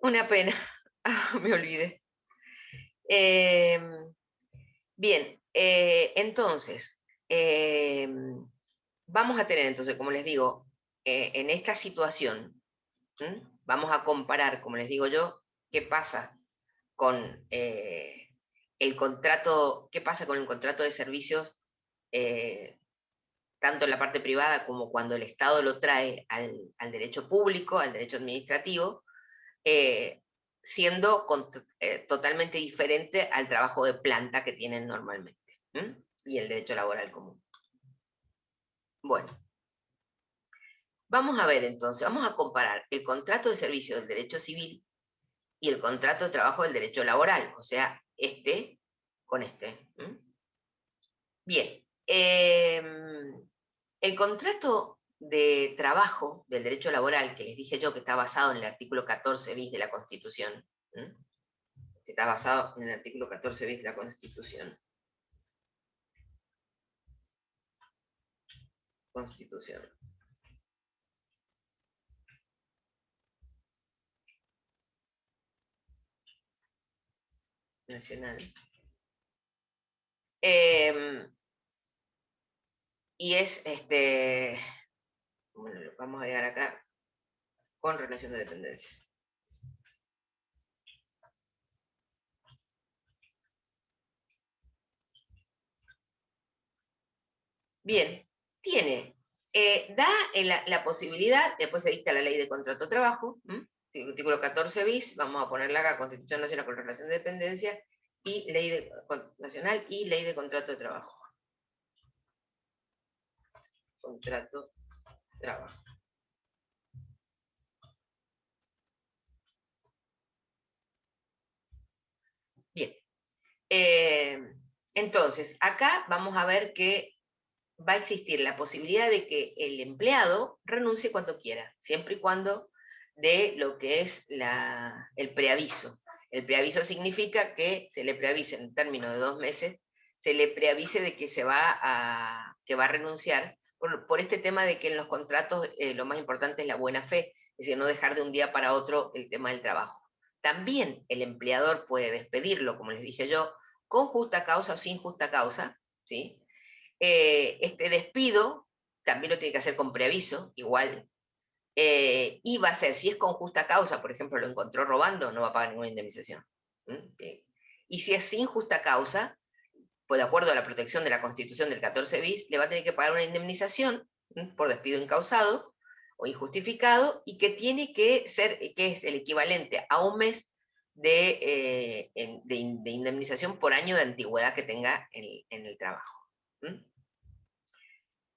Una pena. Me olvidé. Em, Bien, entonces, vamos a tener entonces, como les digo, en esta situación, vamos a comparar, como les digo yo, qué pasa con el contrato, qué pasa con el contrato de servicios, eh, tanto en la parte privada como cuando el Estado lo trae al derecho público, al derecho administrativo, eh, siendo totalmente diferente al trabajo de planta que tienen normalmente, y el derecho laboral común. Bueno, vamos a ver entonces, vamos a comparar el contrato de servicio del derecho civil y el contrato de trabajo del derecho laboral, o sea, este con este. Bien, el contrato de trabajo del derecho laboral, que les dije yo que está basado en el artículo 14 bis de la Constitución, está basado en el artículo 14 bis de la Constitución. Constitución Nacional. Y es, bueno, lo vamos a agregar acá, con relación de dependencia. Bien, tiene, da la posibilidad, después se dicta la ley de contrato de trabajo, artículo 14 bis, vamos a ponerla acá, Constitución Nacional con relación de dependencia, y ley nacional y ley de contrato de trabajo. Contrato de trabajo. Bien. Entonces, acá vamos a ver que va a existir la posibilidad de que el empleado renuncie cuando quiera, siempre y cuando de lo que es el preaviso. El preaviso significa que se le preavise en términos de 2 meses, se le preavise de que que va a renunciar, por este tema de que en los contratos lo más importante es la buena fe, es decir, no dejar de un día para otro el tema del trabajo. También el empleador puede despedirlo, como les dije yo, con justa causa o sin justa causa, ¿sí? Este despido también lo tiene que hacer con preaviso, igual. Y va a ser, si es con justa causa, por ejemplo, lo encontró robando, no va a pagar ninguna indemnización. Y si es sin justa causa, pues de acuerdo a la protección de la Constitución del 14 bis, le va a tener que pagar una indemnización por despido incausado o injustificado, y que tiene que ser, que es el equivalente a un mes de indemnización por año de antigüedad que tenga en el trabajo.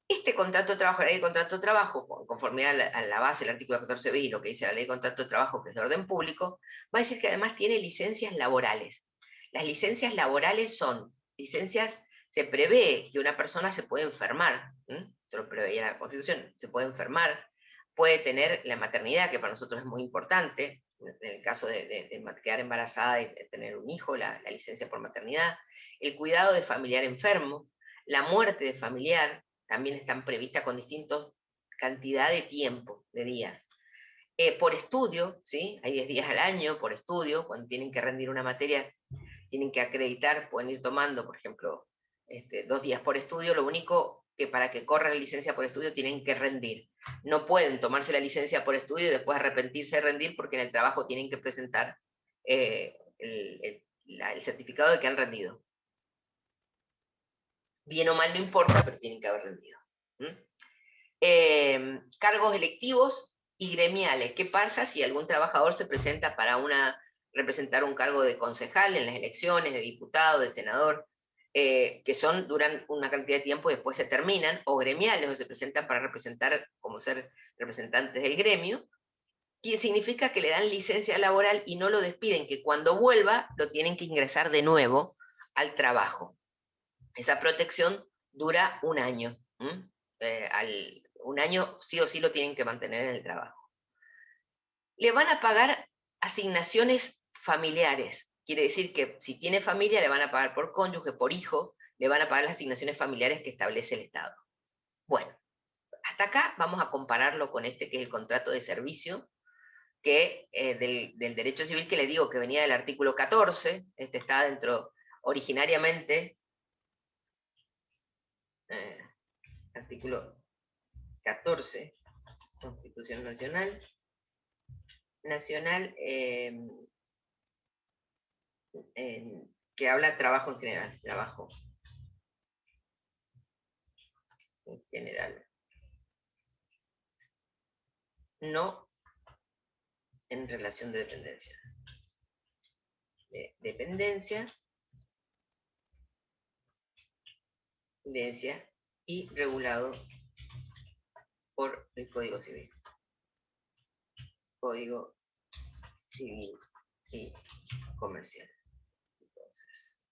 Este contrato de trabajo, la ley de contrato de trabajo, conforme a la base del artículo 14 bis y lo que dice la ley de contrato de trabajo, que es de orden público, va a decir que además tiene licencias laborales. Las licencias laborales son licencias, se prevé que una persona se puede enfermar, esto lo preveía la Constitución, se puede enfermar, puede tener la maternidad, que para nosotros es muy importante, en el caso de quedar embarazada y de tener un hijo, la licencia por maternidad, el cuidado de familiar enfermo, la muerte de familiar, también están previstas con distintas cantidad de tiempo, de días. Por estudio, ¿sí? Hay 10 días al año por estudio, cuando tienen que rendir una materia, tienen que acreditar, pueden ir tomando, por ejemplo, 2 días por estudio, lo único que para que corra la licencia por estudio tienen que rendir. No pueden tomarse la licencia por estudio y después arrepentirse de rendir, porque en el trabajo tienen que presentar el certificado de que han rendido. Bien o mal no importa, pero tienen que haber rendido. Cargos electivos y gremiales. ¿Qué pasa si algún trabajador se presenta para representar un cargo de concejal en las elecciones, de diputado, de senador, que duran una cantidad de tiempo y después se terminan, o gremiales, o se presentan para representar, como ser representantes del gremio, que significa que le dan licencia laboral y no lo despiden, que cuando vuelva lo tienen que ingresar de nuevo al trabajo. Esa protección dura un año. Un año sí o sí lo tienen que mantener en el trabajo. Le van a pagar asignaciones familiares. Quiere decir que si tiene familia le van a pagar por cónyuge, por hijo, le van a pagar las asignaciones familiares que establece el Estado. Bueno, hasta acá vamos a compararlo con este que es el contrato de servicio, que del derecho civil que le digo que venía del artículo 14, está dentro originariamente, artículo 14, Constitución Nacional, que habla de trabajo en general, trabajo en general. No en relación de dependencia. De dependencia y regulado por el Código Civil. Código Civil y Comercial. Entonces,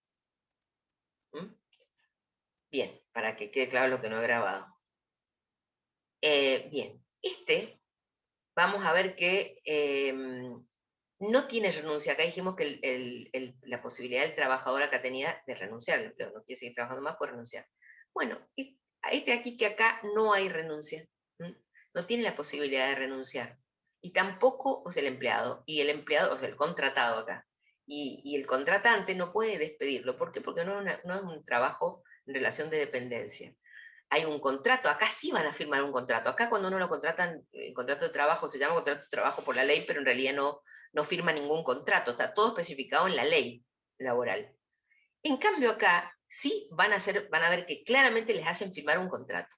bien, para que quede claro lo que no he grabado. Bien, vamos a ver que no tiene renuncia. Acá dijimos que la posibilidad del trabajador acá tenía de renunciar al empleo, no quiere seguir trabajando más, puede renunciar. Bueno, aquí que acá no hay renuncia, no tiene la posibilidad de renunciar. Y tampoco, o sea, el empleado, y el empleado, o sea, el contratado acá, y el contratante no puede despedirlo. ¿Por qué? Porque no es un trabajo en relación de dependencia. Hay un contrato, acá sí van a firmar un contrato. Acá cuando uno lo contratan, el contrato de trabajo se llama contrato de trabajo por la ley, pero en realidad no firma ningún contrato, está todo especificado en la ley laboral. En cambio acá sí van a ver que claramente les hacen firmar un contrato.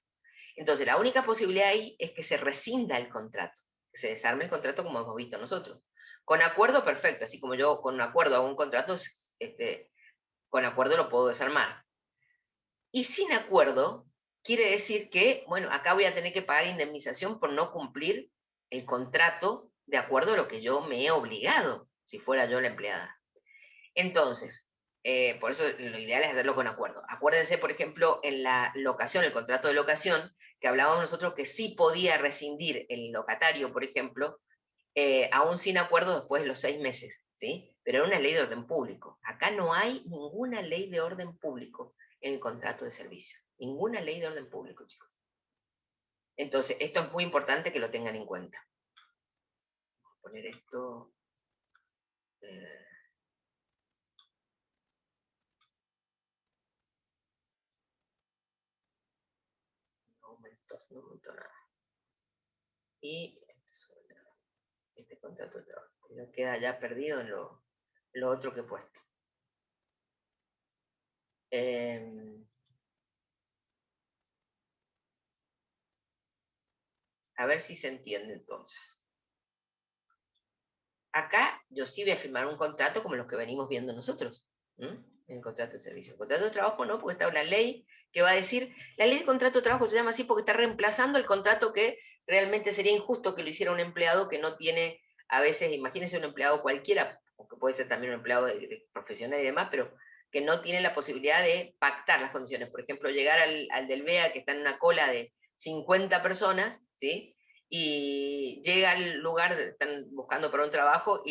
Entonces la única posibilidad ahí es que se rescinda el contrato, que se desarme el contrato como hemos visto nosotros. Con acuerdo perfecto, así como yo con un acuerdo hago un contrato, con acuerdo lo puedo desarmar. Y sin acuerdo quiere decir que, bueno, acá voy a tener que pagar indemnización por no cumplir el contrato de acuerdo a lo que yo me he obligado, si fuera yo la empleada. Entonces, por eso lo ideal es hacerlo con acuerdo. Acuérdense, por ejemplo, en la locación, el contrato de locación, que hablábamos nosotros que sí podía rescindir el locatario, por ejemplo, aún sin acuerdo después de los 6 meses, ¿sí? Pero era una ley de orden público. Acá no hay ninguna ley de orden público en el contrato de servicio. Ninguna ley de orden público, chicos. Entonces, esto es muy importante que lo tengan en cuenta. Voy a poner esto... no aumentó nada. Y este contrato de trabajo, no queda ya perdido en lo otro que he puesto. A ver si se entiende entonces. Acá yo sí voy a firmar un contrato como los que venimos viendo nosotros, en el contrato de servicio. El contrato de trabajo no, porque está una ley que va a decir, la ley de contrato de trabajo se llama así porque está reemplazando el contrato que realmente sería injusto que lo hiciera un empleado que no tiene, a veces, imagínense un empleado cualquiera, o que puede ser también un empleado profesional y demás, pero que no tiene la posibilidad de pactar las condiciones. Por ejemplo, llegar al del BEA que está en una cola de 50 personas, ¿sí? Y llega al lugar, están buscando para un trabajo,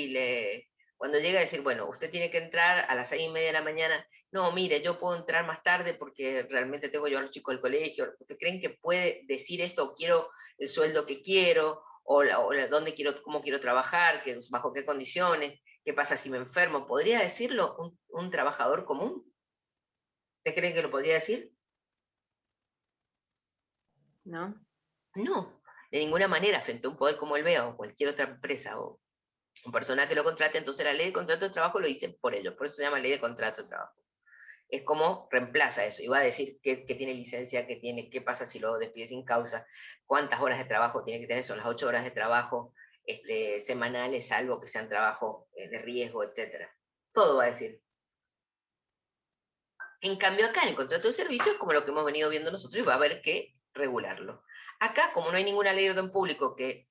cuando llega a decir, bueno, usted tiene que entrar a las 6:30 de la mañana, no, mire, yo puedo entrar más tarde porque realmente tengo que llevar a los chicos del colegio. ¿Usted creen que puede decir esto? Quiero el sueldo que quiero, dónde quiero, cómo quiero trabajar, bajo qué condiciones, qué pasa si me enfermo? ¿Podría decirlo un trabajador común? ¿Usted cree que lo podría decir? ¿No? No, de ninguna manera, frente a un poder como el BEA o cualquier otra empresa o persona que lo contrate. Entonces la ley de contrato de trabajo lo dice por ellos, por eso se llama ley de contrato de trabajo. Es como reemplaza eso, y va a decir qué tiene licencia, qué pasa si lo despide sin causa, cuántas horas de trabajo tiene que tener, son las 8 horas de trabajo semanales, salvo que sean trabajo de riesgo, etc. Todo va a decir. En cambio acá en el contrato de servicio es como lo que hemos venido viendo nosotros y va a haber que regularlo. Acá, como no hay ninguna ley de orden público que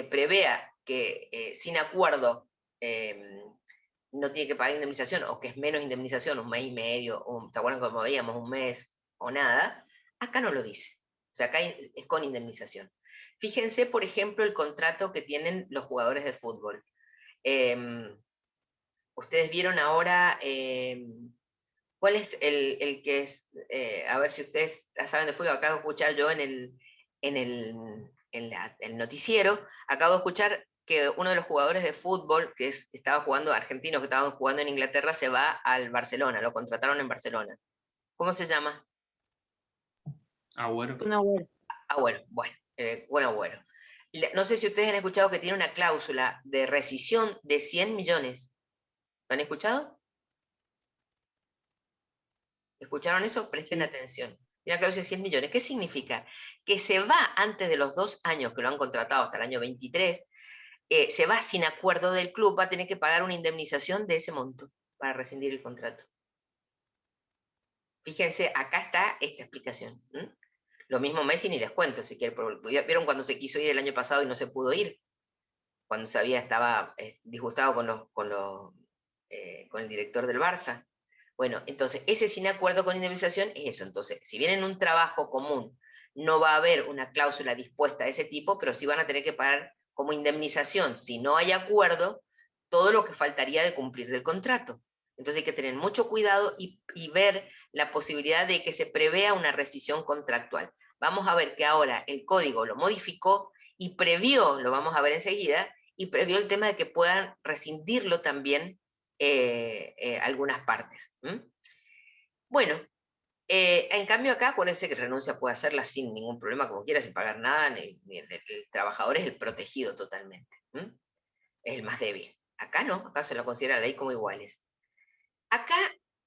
prevea que sin acuerdo no tiene que pagar indemnización, o que es menos indemnización, 1 mes y medio, ¿te acuerdan como veíamos, 1 mes o nada? Acá no lo dice. O sea, acá es con indemnización. Fíjense, por ejemplo, el contrato que tienen los jugadores de fútbol. Ustedes vieron ahora, ¿cuál es el que es? A ver si ustedes saben de fútbol, acabo de escuchar yo en el noticiero, acabo de escuchar que uno de los jugadores de fútbol estaba jugando, argentinos que estaban jugando en Inglaterra, se va al Barcelona, lo contrataron en Barcelona. ¿Cómo se llama? Agüero. Un Agüero. Agüero, bueno, buen Agüero. No sé si ustedes han escuchado que tiene una cláusula de rescisión de 100 millones. ¿Lo han escuchado? ¿Escucharon eso? Presten Sí. atención. Tiene una cláusula de 100 millones. ¿Qué significa? Que se va antes de los 2 años que lo han contratado, hasta el año 23, se va sin acuerdo del club, va a tener que pagar una indemnización de ese monto para rescindir el contrato. Fíjense, acá está esta explicación. Lo mismo Messi, ni les cuento, si quieren. ¿Vieron cuando se quiso ir el año pasado y no se pudo ir? Cuando estaba disgustado con el director del Barça. Bueno, entonces, ese sin acuerdo con indemnización es eso. Entonces, si bien en un trabajo común no va a haber una cláusula dispuesta de ese tipo, pero sí van a tener que pagar como indemnización, si no hay acuerdo, todo lo que faltaría de cumplir del contrato. Entonces hay que tener mucho cuidado y ver la posibilidad de que se prevea una rescisión contractual. Vamos a ver que ahora el código lo modificó y previó, lo vamos a ver enseguida, y previó el tema de que puedan rescindirlo también algunas partes. Bueno, en cambio acá, acuérdense que renuncia puede hacerla sin ningún problema, como quiera, sin pagar nada, el trabajador es el protegido totalmente, es el más débil. Acá no, acá se lo considera la ley como iguales. Acá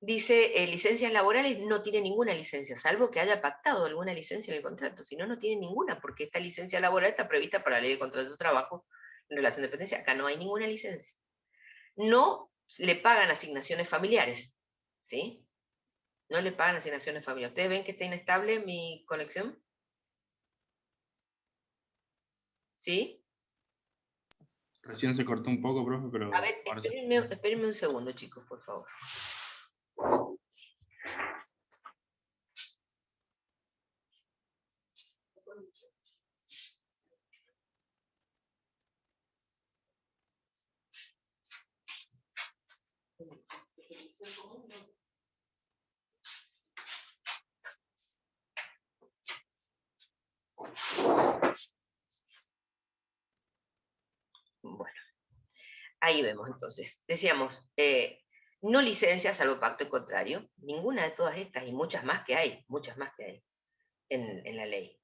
dice, licencias laborales, no tiene ninguna licencia, salvo que haya pactado alguna licencia en el contrato, si no, no tiene ninguna, porque esta licencia laboral está prevista para la ley de contrato de trabajo en relación de dependencia, acá no hay ninguna licencia. No le pagan asignaciones familiares, ¿sí? No le pagan asignaciones familiares. ¿Ustedes ven que está inestable mi conexión? ¿Sí? Recién se cortó un poco, profe, A pero ver, ahora sí. espérenme un segundo, chicos, por favor. Bueno, ahí vemos entonces. Decíamos, no licencia salvo pacto en contrario, ninguna de todas estas y muchas más que hay en la ley,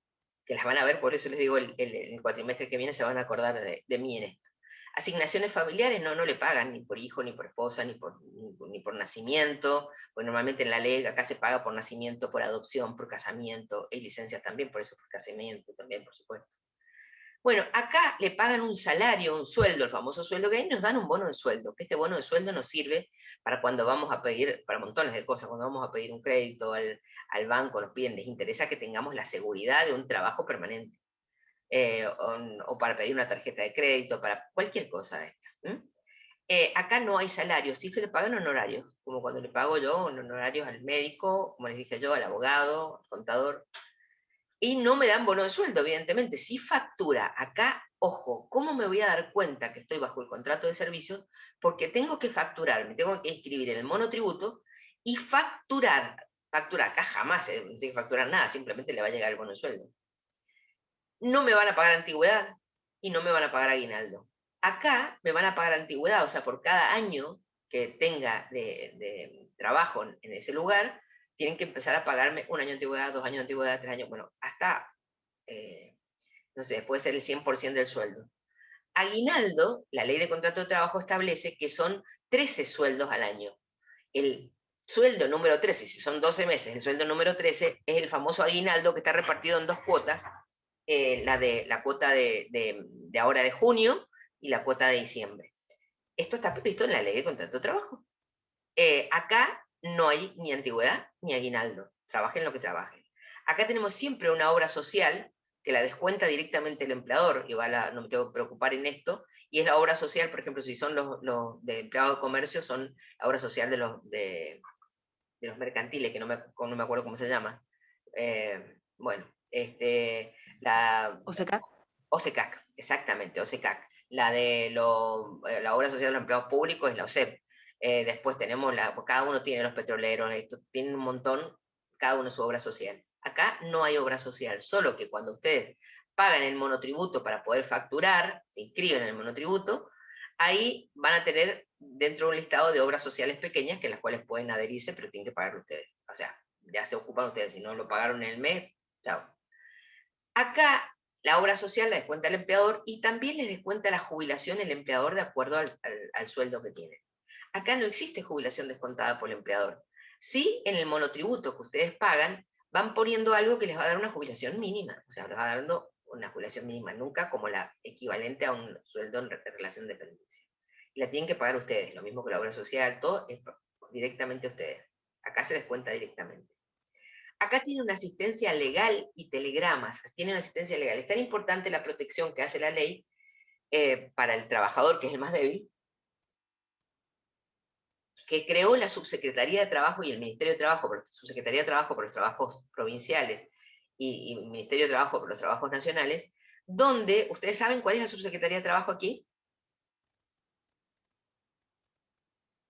que las van a ver, por eso les digo, el cuatrimestre que viene se van a acordar de mí en esto. Asignaciones familiares no le pagan ni por hijo, ni por esposa, ni por nacimiento, pues normalmente en la ley acá se paga por nacimiento, por adopción, por casamiento, y licencias también, por eso por casamiento también, por supuesto. Bueno, acá le pagan un salario, un sueldo, el famoso sueldo que hay, nos dan un bono de sueldo, que este bono de sueldo nos sirve para cuando vamos a pedir, para montones de cosas, cuando vamos a pedir un crédito al banco, nos piden, les interesa que tengamos la seguridad de un trabajo permanente, o para pedir una tarjeta de crédito, para cualquier cosa de estas. Acá no hay salarios, sí se le pagan honorarios, como cuando le pago yo honorarios al médico, como les dije yo, al abogado, al contador, y no me dan bono de sueldo, evidentemente. Si factura, acá, ojo, ¿cómo me voy a dar cuenta que estoy bajo el contrato de servicios? Porque tengo que facturar, me tengo que inscribir en el monotributo y facturar. Facturar, acá jamás no tengo que facturar nada, simplemente le va a llegar el bono de sueldo. No me van a pagar antigüedad y no me van a pagar aguinaldo. Acá me van a pagar antigüedad, o sea, por cada año que tenga de trabajo en ese lugar, tienen que empezar a pagarme 1 año de antigüedad, 2 años de antigüedad, 3 años, bueno, hasta, no sé, puede ser el 100% del sueldo. Aguinaldo, la ley de contrato de trabajo establece que son 13 sueldos al año. El sueldo número 13, si son 12 meses, el sueldo número 13 es el famoso aguinaldo que está repartido en 2 cuotas, la cuota de ahora de junio y la cuota de diciembre. Esto está previsto en la ley de contrato de trabajo. Acá no hay ni antigüedad ni aguinaldo, trabajen lo que trabajen. Acá tenemos siempre una obra social que la descuenta directamente el empleador, y no me tengo que preocupar en esto, y es la obra social, por ejemplo, si son los de empleados de comercio, son la obra social de los mercantiles, que no me acuerdo cómo se llama. Bueno, la OSECAC. OSECAC, exactamente, OSECAC. La obra social de los empleados públicos es la OSEP. Después tenemos, cada uno tiene los petroleros, tienen un montón, cada uno su obra social. Acá no hay obra social, solo que cuando ustedes pagan el monotributo para poder facturar, se inscriben en el monotributo, ahí van a tener dentro de un listado de obras sociales pequeñas que las cuales pueden adherirse, pero tienen que pagar ustedes. O sea, ya se ocupan ustedes, si no lo pagaron en el mes, chao. Acá la obra social la descuenta el empleador y también les descuenta la jubilación el empleador de acuerdo al sueldo que tiene. Acá no existe jubilación descontada por el empleador. Sí, en el monotributo que ustedes pagan, van poniendo algo que les va a dar una jubilación mínima. O sea, les va dando una jubilación mínima, nunca como la equivalente a un sueldo en relación de dependencia. Y la tienen que pagar ustedes, lo mismo que la obra social, todo es directamente ustedes. Acá se descuenta directamente. Acá tiene una asistencia legal y telegramas, tiene una asistencia legal. Es tan importante la protección que hace la ley para el trabajador, que es el más débil, que creó la Subsecretaría de Trabajo y el Ministerio de Trabajo, Subsecretaría de Trabajo por los trabajos provinciales y el Ministerio de Trabajo por los trabajos nacionales, donde, ¿ustedes saben cuál es la Subsecretaría de Trabajo aquí?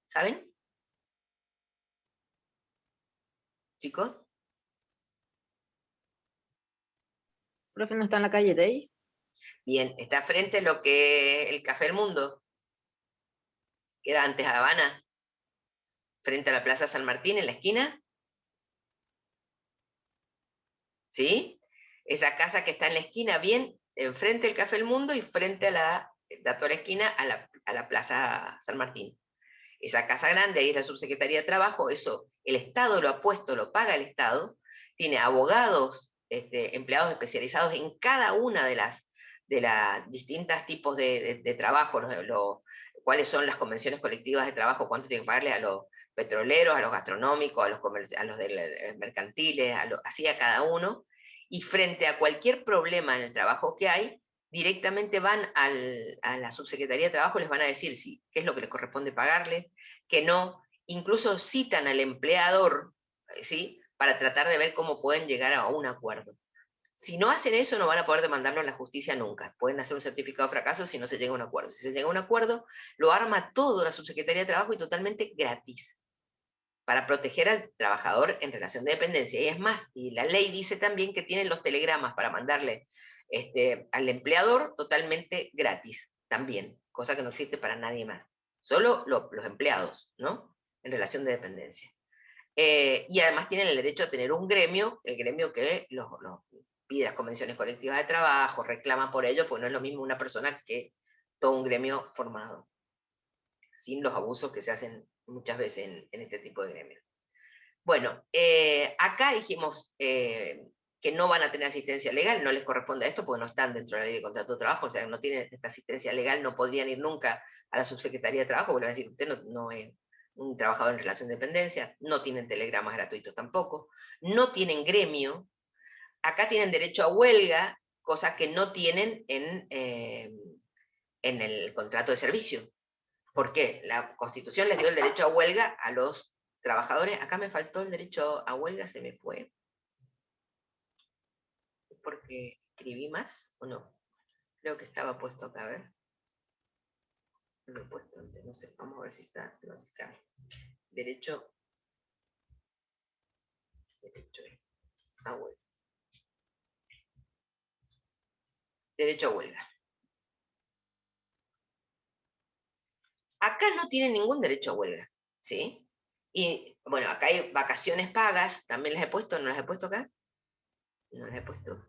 ¿Saben? ¿Chicos? Profe, ¿no está en la calle de ahí? Bien, está frente a lo que el Café del Mundo, que era antes Habana, frente a la Plaza San Martín, en la esquina. ¿Sí? Esa casa que está en la esquina, bien enfrente del Café del Mundo y frente a toda la esquina a la Plaza San Martín. Esa casa grande, ahí es la Subsecretaría de Trabajo, eso el Estado lo ha puesto, lo paga el Estado, tiene abogados, empleados especializados en cada una de las distintas tipos de trabajo, cuáles son las convenciones colectivas de trabajo, cuánto tienen que pagarle a los petroleros, a los gastronómicos, a los mercantiles, así a cada uno, y frente a cualquier problema en el trabajo que hay, directamente van a la Subsecretaría de Trabajo, les van a decir qué es lo que les corresponde pagarle, que no, incluso citan al empleador, ¿sí? Para tratar de ver cómo pueden llegar a un acuerdo. Si no hacen eso, no van a poder demandarlo en la justicia nunca. Pueden hacer un certificado de fracaso si no se llega a un acuerdo. Si se llega a un acuerdo, lo arma todo la Subsecretaría de Trabajo y totalmente gratis, para proteger al trabajador en relación de dependencia. Y es más, y la ley dice también que tienen los telegramas para mandarle al empleador totalmente gratis, también, cosa que no existe para nadie más. Solo los empleados, ¿no? En relación de dependencia. Y además tienen el derecho a tener un gremio, el gremio que los pide las convenciones colectivas de trabajo, reclama por ello, porque no es lo mismo una persona que todo un gremio formado, sin los abusos que se hacen muchas veces en este tipo de gremios. Bueno, acá dijimos que no van a tener asistencia legal, no les corresponde a esto porque no están dentro de la ley de contrato de trabajo, o sea, no tienen esta asistencia legal, no podrían ir nunca a la Subsecretaría de Trabajo, porque le van a decir, usted no es un trabajador en relación de dependencia, no tienen telegramas gratuitos tampoco, no tienen gremio, acá tienen derecho a huelga, cosas que no tienen en el contrato de servicio. ¿Por qué? La Constitución les dio el derecho a huelga a los trabajadores. Acá me faltó el derecho a huelga, se me fue. ¿Porque escribí más o no? Creo que estaba puesto acá, a ver. No lo he puesto antes, no sé. Vamos a ver si está. No, si está. Derecho a huelga. Derecho a huelga. Acá no tienen ningún derecho a huelga, ¿sí? Y bueno, acá hay vacaciones pagas, también las he puesto, ¿no las he puesto acá? No las he puesto.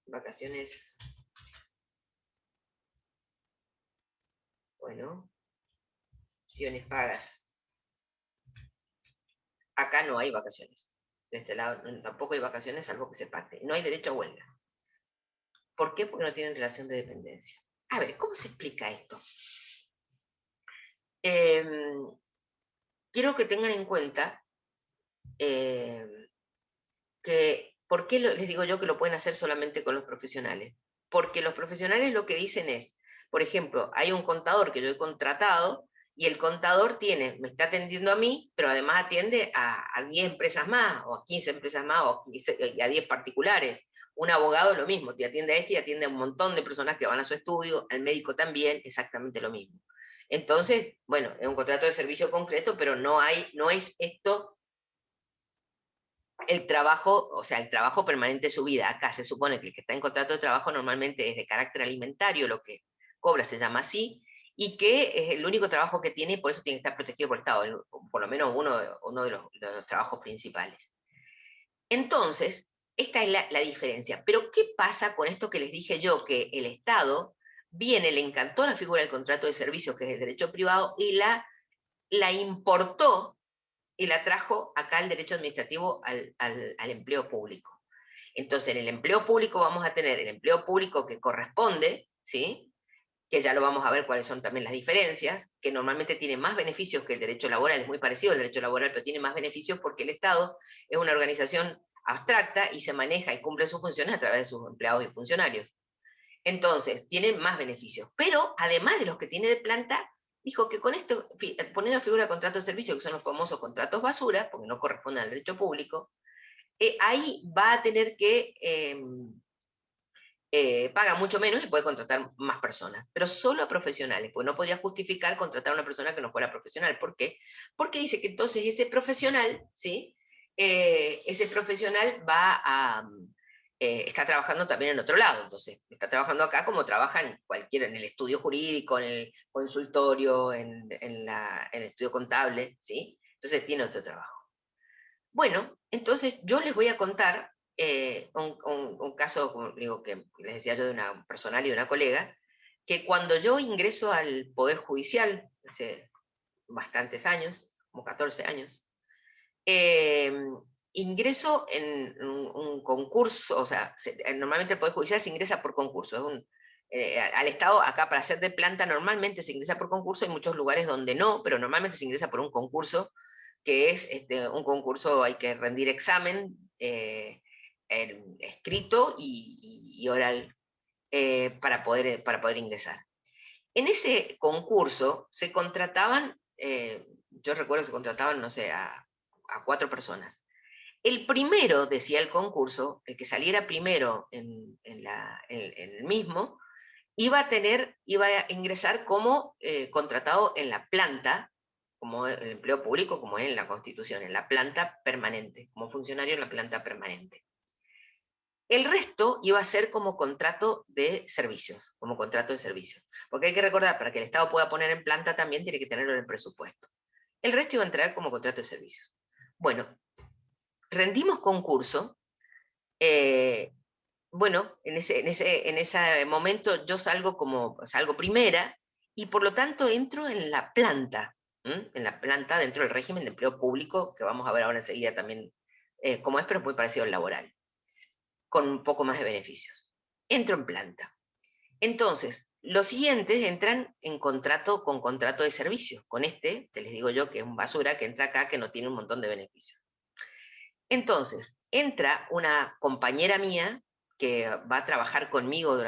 Vacaciones. Bueno. Vacaciones pagas. Acá no hay vacaciones. De este lado tampoco hay vacaciones, salvo que se pacte. No hay derecho a huelga. ¿Por qué? Porque no tienen relación de dependencia. A ver, ¿cómo se explica esto? Quiero que tengan en cuenta que, ¿por qué les digo yo que lo pueden hacer solamente con los profesionales? Porque los profesionales lo que dicen es, por ejemplo, hay un contador que yo he contratado y el contador me está atendiendo a mí, pero además atiende a 10 empresas más, o a 15 empresas más, o a 10 particulares. Un abogado lo mismo, te atiende a este y atiende a un montón de personas que van a su estudio, al médico también, exactamente lo mismo. Entonces, bueno, es un contrato de servicio concreto, pero no es esto el trabajo, o sea, el trabajo permanente de su vida. Acá se supone que el que está en contrato de trabajo normalmente es de carácter alimentario, lo que cobra se llama así, y que es el único trabajo que tiene y por eso tiene que estar protegido por el Estado, por lo menos uno de los trabajos principales. Entonces, esta es la diferencia. Pero, ¿qué pasa con esto que les dije yo? Que el Estado viene, le encantó la figura del contrato de servicios, que es el derecho privado, y la importó y la trajo acá al derecho administrativo al empleo público. Entonces, en el empleo público vamos a tener el empleo público que corresponde, ¿sí? Que ya lo vamos a ver cuáles son también las diferencias, que normalmente tiene más beneficios que el derecho laboral, es muy parecido al derecho laboral, pero tiene más beneficios porque el Estado es una organización abstracta y se maneja y cumple sus funciones a través de sus empleados y funcionarios. Entonces, tiene más beneficios. Pero, además de los que tiene de planta, dijo que con esto, poniendo figura de contrato de servicio, que son los famosos contratos basura, porque no corresponden al derecho público, ahí va a tener que paga mucho menos y puede contratar más personas, pero solo a profesionales, pues no podría justificar contratar a una persona que no fuera profesional. ¿Por qué? Porque dice que entonces ese profesional, ¿sí? Ese profesional va a... está trabajando también en otro lado, entonces está trabajando acá como trabaja en el estudio jurídico, en el consultorio, en el estudio contable, ¿sí? Entonces tiene otro trabajo. Bueno, entonces yo les voy a contar un caso, como digo, que les decía yo, de una personal y de una colega, que cuando yo ingreso al Poder Judicial, hace bastantes años, como 14 años, eh, ingreso en un concurso, o sea, normalmente el Poder Judicial se ingresa por concurso, al Estado acá para ser de planta normalmente se ingresa por concurso, hay muchos lugares donde no, pero normalmente se ingresa por un concurso, que es un concurso, hay que rendir examen escrito y oral para poder ingresar. En ese concurso se contrataban, yo recuerdo que se contrataban, no sé, a 4 personas. El primero, decía el concurso, el que saliera primero en el mismo, iba a ingresar como contratado en la planta, como el empleo público, como es en la Constitución, en la planta permanente, como funcionario en la planta permanente. El resto iba a ser como contrato de servicios, como contrato de servicios. Porque hay que recordar, para que el Estado pueda poner en planta también tiene que tenerlo en el presupuesto. El resto iba a entrar como contrato de servicios. Bueno, rendimos concurso. Bueno, en ese momento yo salgo primera y por lo tanto entro en la planta, dentro del régimen de empleo público, que vamos a ver ahora enseguida también cómo es, pero es muy parecido al laboral, con un poco más de beneficios. Entro en planta. Entonces, los siguientes entran con contrato de servicio, con este, que les digo yo que es un basura, que entra acá, que no tiene un montón de beneficios. Entonces, entra una compañera mía que va a trabajar conmigo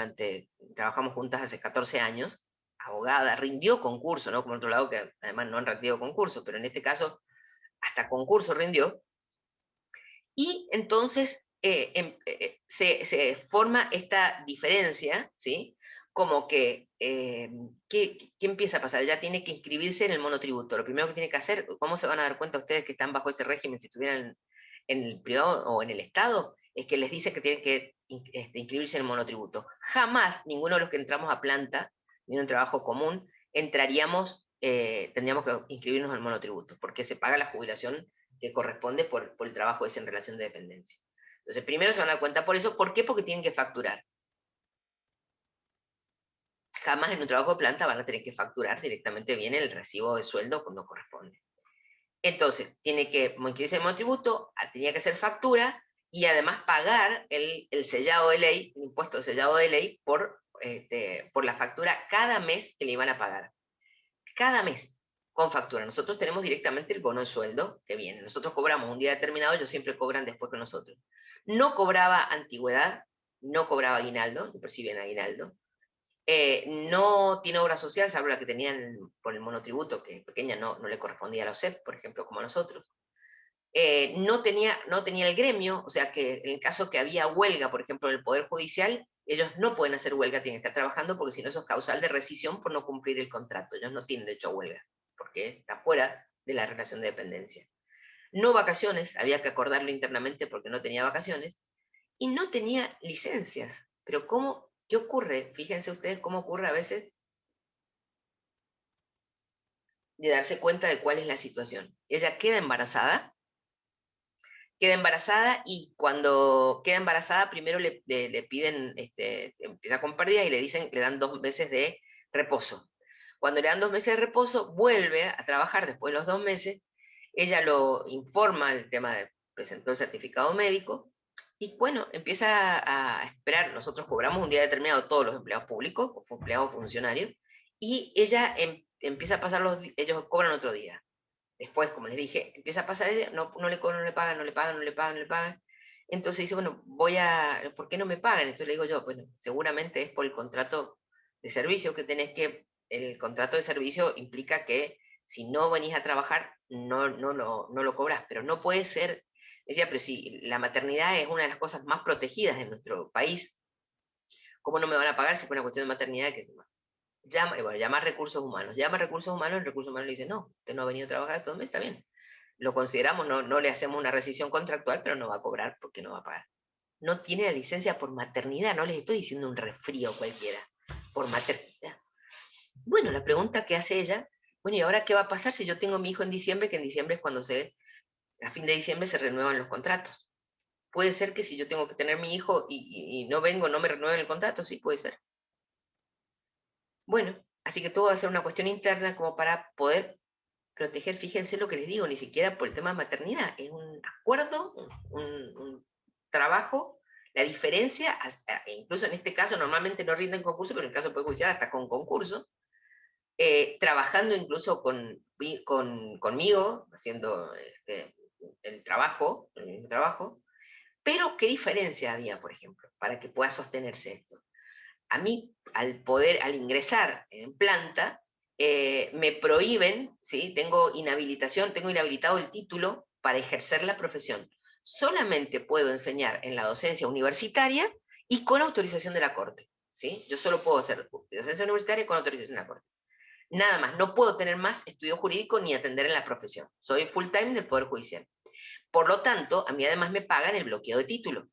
trabajamos juntas hace 14 años, abogada, rindió concurso, ¿no? Como en otro lado que además no han rendido concurso, pero en este caso hasta concurso rindió. Y entonces se forma esta diferencia, ¿sí? Como que, ¿qué empieza a pasar? Ya tiene que inscribirse en el monotributo. Lo primero que tiene que hacer, ¿cómo se van a dar cuenta ustedes que están bajo ese régimen si estuvieran en el privado o en el Estado? Es que les dice que tienen que inscribirse en el monotributo. Jamás ninguno de los que entramos a planta, ni en un trabajo común, tendríamos que inscribirnos en el monotributo, porque se paga la jubilación que corresponde por el trabajo ese en relación de dependencia. Entonces, primero se van a dar cuenta por eso. ¿Por qué? Porque tienen que facturar. Jamás en un trabajo de planta van a tener que facturar, directamente viene el recibo de sueldo cuando corresponde. Entonces, tiene que inscribirse en el monotributo, tenía que hacer factura y además pagar el sellado de ley, el impuesto de sellado de ley por la factura cada mes que le iban a pagar. Cada mes, con factura. Nosotros tenemos directamente el bono de sueldo que viene. Nosotros cobramos un día determinado, ellos siempre cobran después que nosotros. No antigüedad, no cobraba aguinaldo, no percibían aguinaldo. No tiene obra social, salvo la que tenían por el monotributo, que pequeña no le correspondía a la OSEP, por ejemplo, como a nosotros. No tenía el gremio, o sea que en el caso que había huelga, por ejemplo, en el Poder Judicial, ellos no pueden hacer huelga, tienen que estar trabajando, porque si no eso es causal de rescisión por no cumplir el contrato. Ellos no tienen derecho a huelga, porque está fuera de la relación de dependencia. no vacaciones, había que acordarlo internamente porque no tenía vacaciones, y no tenía licencias. Pero ¿qué ocurre? Fíjense ustedes cómo ocurre a veces de darse cuenta de cuál es la situación. Ella queda embarazada y cuando queda embarazada primero le piden, empieza con pérdida y le dan 2 meses de reposo. Cuando le dan 2 meses de reposo, vuelve a trabajar después de los 2 meses, ella lo informa, el tema de presentó el certificado médico, y bueno, empieza a esperar. Nosotros cobramos un día determinado todos los empleados públicos, o empleados funcionarios, y ella empieza a pasar ellos cobran otro día. Después, como les dije, empieza a pasar, no le cobran, no le pagan, no le pagan, no le pagan, no le pagan. Entonces dice, bueno, ¿por qué no me pagan? Entonces le digo yo, bueno, seguramente es por el contrato de servicio que tenés el contrato de servicio implica que si no venís a trabajar, no lo cobras, pero no puede ser. Decía, pero si la maternidad es una de las cosas más protegidas en nuestro país, ¿cómo no me van a pagar si fue una cuestión de maternidad que se llama recursos humanos. Llama recursos humanos, el recursos humanos le dice, no, usted no ha venido a trabajar todo el mes, está bien. Lo consideramos, no le hacemos una rescisión contractual, pero no va a cobrar porque no va a pagar. No tiene la licencia por maternidad, no les estoy diciendo un resfrío cualquiera, por maternidad. Bueno, la pregunta que hace ella, bueno, ¿y ahora qué va a pasar si yo tengo mi hijo en diciembre? Que en diciembre es cuando a fin de diciembre se renuevan los contratos. Puede ser que si yo tengo que tener mi hijo y no vengo, no me renueven el contrato, sí puede ser. Bueno, así que todo va a ser una cuestión interna como para poder proteger. Fíjense lo que les digo, ni siquiera por el tema de maternidad, es un acuerdo, un trabajo. La diferencia, incluso en este caso normalmente no rinden concurso, pero en el caso puede judicial hasta con concurso, trabajando incluso conmigo, haciendo el mismo trabajo, pero ¿qué diferencia había, por ejemplo, para que pueda sostenerse esto? A mí, al ingresar en planta, me prohíben, ¿sí? Tengo inhabilitado el título para ejercer la profesión. Solamente puedo enseñar en la docencia universitaria y con autorización de la Corte, ¿sí? Yo solo puedo hacer docencia universitaria con autorización de la Corte. Nada más, no puedo tener más estudio jurídico ni atender en la profesión. Soy full time del Poder Judicial. Por lo tanto, a mí además me pagan el bloqueo de título,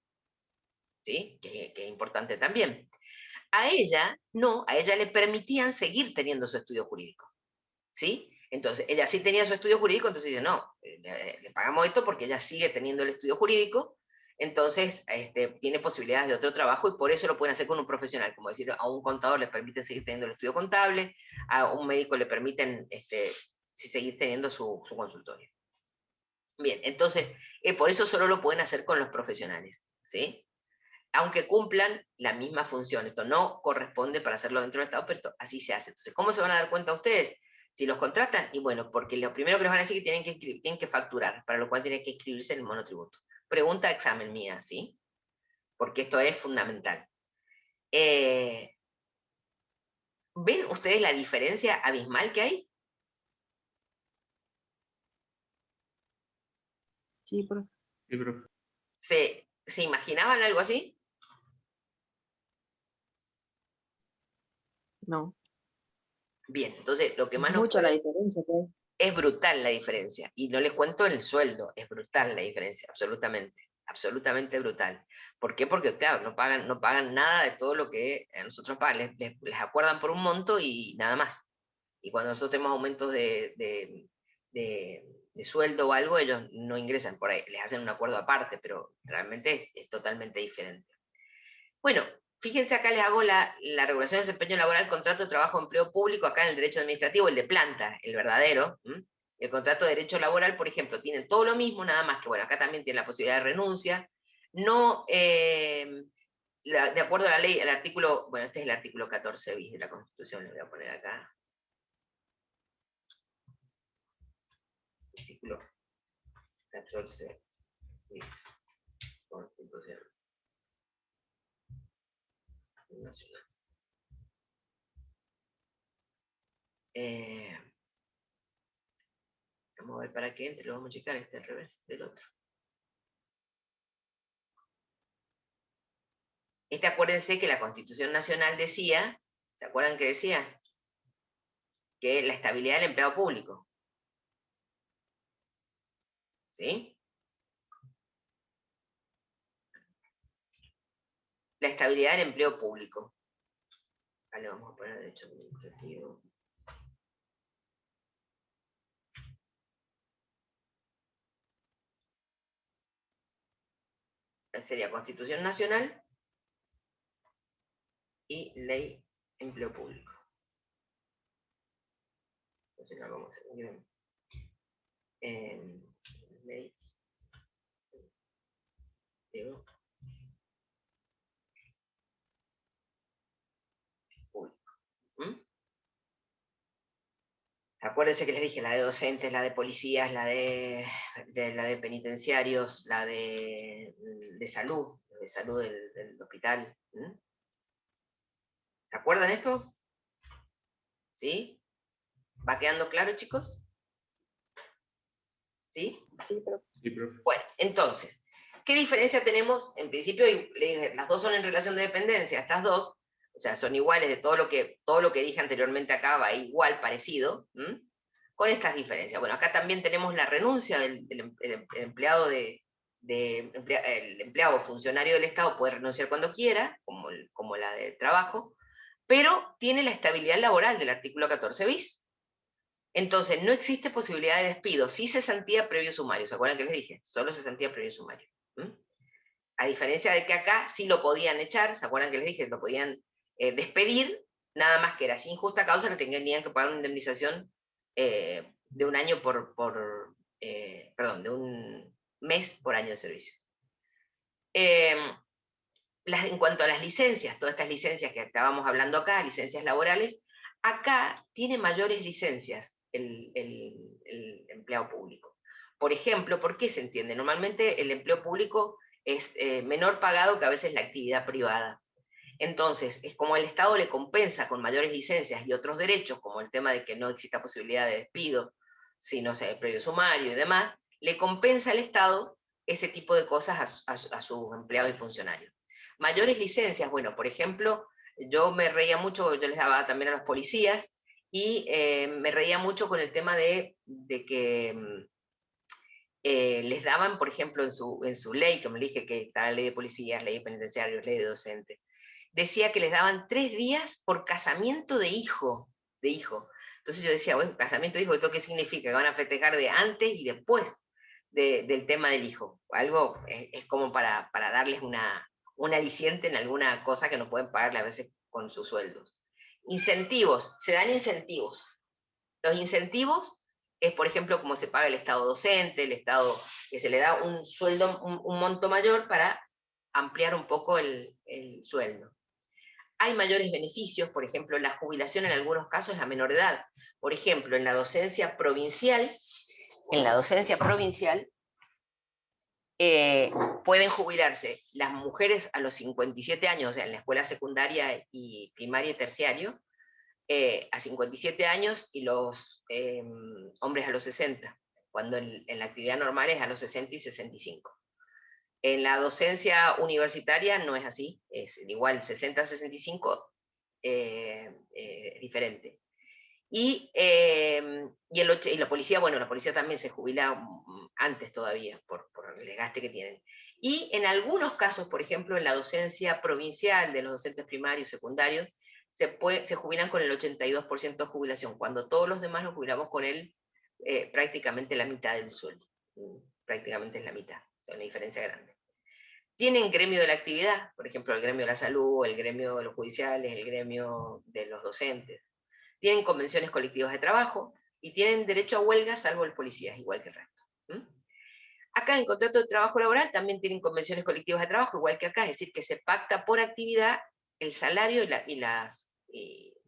¿sí? Que es importante también. A ella, no, a ella le permitían seguir teniendo su estudio jurídico, ¿sí? Entonces, ella sí tenía su estudio jurídico, entonces dice, no, le pagamos esto porque ella sigue teniendo el estudio jurídico, entonces tiene posibilidades de otro trabajo y por eso lo pueden hacer con un profesional, como decir, a un contador le permiten seguir teniendo el estudio contable, a un médico le permiten seguir teniendo su consultorio. Bien, entonces, por eso solo lo pueden hacer con los profesionales, ¿sí? Aunque cumplan la misma función. Esto no corresponde para hacerlo dentro del Estado, pero así se hace. Entonces, ¿cómo se van a dar cuenta ustedes? Si los contratan, y bueno, porque lo primero que les van a decir es que tienen que facturar, para lo cual tienen que inscribirse en el monotributo. Pregunta examen mía, ¿sí? Porque esto es fundamental. ¿Ven ustedes la diferencia abismal que hay? Sí, profe. Sí, profe. ¿Se imaginaban algo así? No. Bien, entonces lo que más nos Mucha la puede... diferencia que hay. Es brutal la diferencia. Y no les cuento el sueldo, es brutal la diferencia, absolutamente. Absolutamente brutal. ¿Por qué? Porque, claro, no pagan nada de todo lo que a nosotros pagan. Les acuerdan por un monto y nada más. Y cuando nosotros tenemos aumentos de sueldo o algo, ellos no ingresan por ahí. Les hacen un acuerdo aparte, pero realmente es totalmente diferente. Bueno, fíjense acá les hago la regulación de desempeño laboral, contrato de trabajo, empleo público, acá en el derecho administrativo, el de planta, el verdadero. El contrato de derecho laboral, por ejemplo, tienen todo lo mismo, nada más que, bueno, acá también tienen la posibilidad de renuncia. No, de acuerdo a la ley, el artículo, bueno, este es el artículo 14 bis de la Constitución, le voy a poner acá. Artículo 14 bis, Constitución Nacional. Vamos a ver para qué entre, lo vamos a checar, este al revés del otro. Acuérdense que la Constitución Nacional decía, ¿se acuerdan que decía? Que la estabilidad del empleado público. ¿sí? La estabilidad del empleo público. Acá le vamos a poner derecho administrativo. Sería Constitución Nacional y Ley de Empleo Público. Entonces la vamos a hacer. Ley de Público. Acuérdense que les dije la de docentes, la de policías, la de penitenciarios, la de salud del hospital. ¿Se acuerdan esto? ¿Sí? ¿Va quedando claro, chicos? ¿Sí? Sí, pero Sí, profe. Bueno, entonces, ¿qué diferencia tenemos? En principio, las dos son en relación de dependencia, estas dos, o sea, son iguales de todo lo que dije anteriormente acá, va igual, parecido, con estas diferencias. Bueno, acá también tenemos la renuncia del empleado el empleado funcionario del Estado puede renunciar cuando quiera, como la de trabajo, pero tiene la estabilidad laboral del artículo 14 bis. Entonces, no existe posibilidad de despido, sí cesantía previo sumario, ¿se acuerdan que les dije? Solo cesantía previo sumario. A diferencia de que acá sí lo podían echar, ¿se acuerdan que les dije? Lo podían despedir, nada más que era sin justa causa, le tenían que pagar una indemnización de un año de un mes por año de servicio. En cuanto a las licencias, todas estas licencias que estábamos hablando acá, licencias laborales, acá tiene mayores licencias el empleado público. Por ejemplo, ¿por qué se entiende? Normalmente el empleo público es menor pagado que a veces la actividad privada. Entonces, es como el Estado le compensa con mayores licencias y otros derechos, como el tema de que no exista posibilidad de despido, sino previo sumario y demás, le compensa al Estado ese tipo de cosas a sus empleados y funcionarios. Mayores licencias, bueno, por ejemplo, yo me reía mucho, yo les daba también a los policías, y me reía mucho con el tema de que les daban, por ejemplo, en su ley, como le dije que está la ley de policías, ley de penitenciarios, ley de docentes, decía que les daban 3 días por casamiento de hijo. Entonces yo decía, bueno, casamiento de hijo, ¿esto qué significa? Que van a festejar de antes y después del tema del hijo. Algo es como para darles un aliciente en alguna cosa que no pueden pagarle a veces con sus sueldos. Incentivos, se dan incentivos. Los incentivos es, por ejemplo, como se paga el Estado docente, el Estado que se le da un sueldo, un monto mayor para ampliar un poco el sueldo. Hay mayores beneficios, por ejemplo, la jubilación en algunos casos es a menor edad. Por ejemplo, en la docencia provincial, pueden jubilarse las mujeres a los 57 años, o sea, en la escuela secundaria y primaria y terciario, a 57 años y los hombres a los 60, cuando en la actividad normal es a los 60 y 65. En la docencia universitaria no es así, es igual 60 a 65, diferente. Y la policía, bueno, la policía también se jubila antes todavía, por el desgaste que tienen. Y en algunos casos, por ejemplo, en la docencia provincial de los docentes primarios y secundarios, se jubilan con el 82% de jubilación, cuando todos los demás nos jubilamos con prácticamente la mitad del sueldo. Prácticamente es la mitad, o sea, una diferencia grande. Tienen gremio de la actividad, por ejemplo, el gremio de la salud, el gremio de los judiciales, el gremio de los docentes. Tienen convenciones colectivas de trabajo y tienen derecho a huelga, salvo los policías, igual que el resto. Acá en contrato de trabajo laboral también tienen convenciones colectivas de trabajo, igual que acá, es decir, que se pacta por actividad el salario y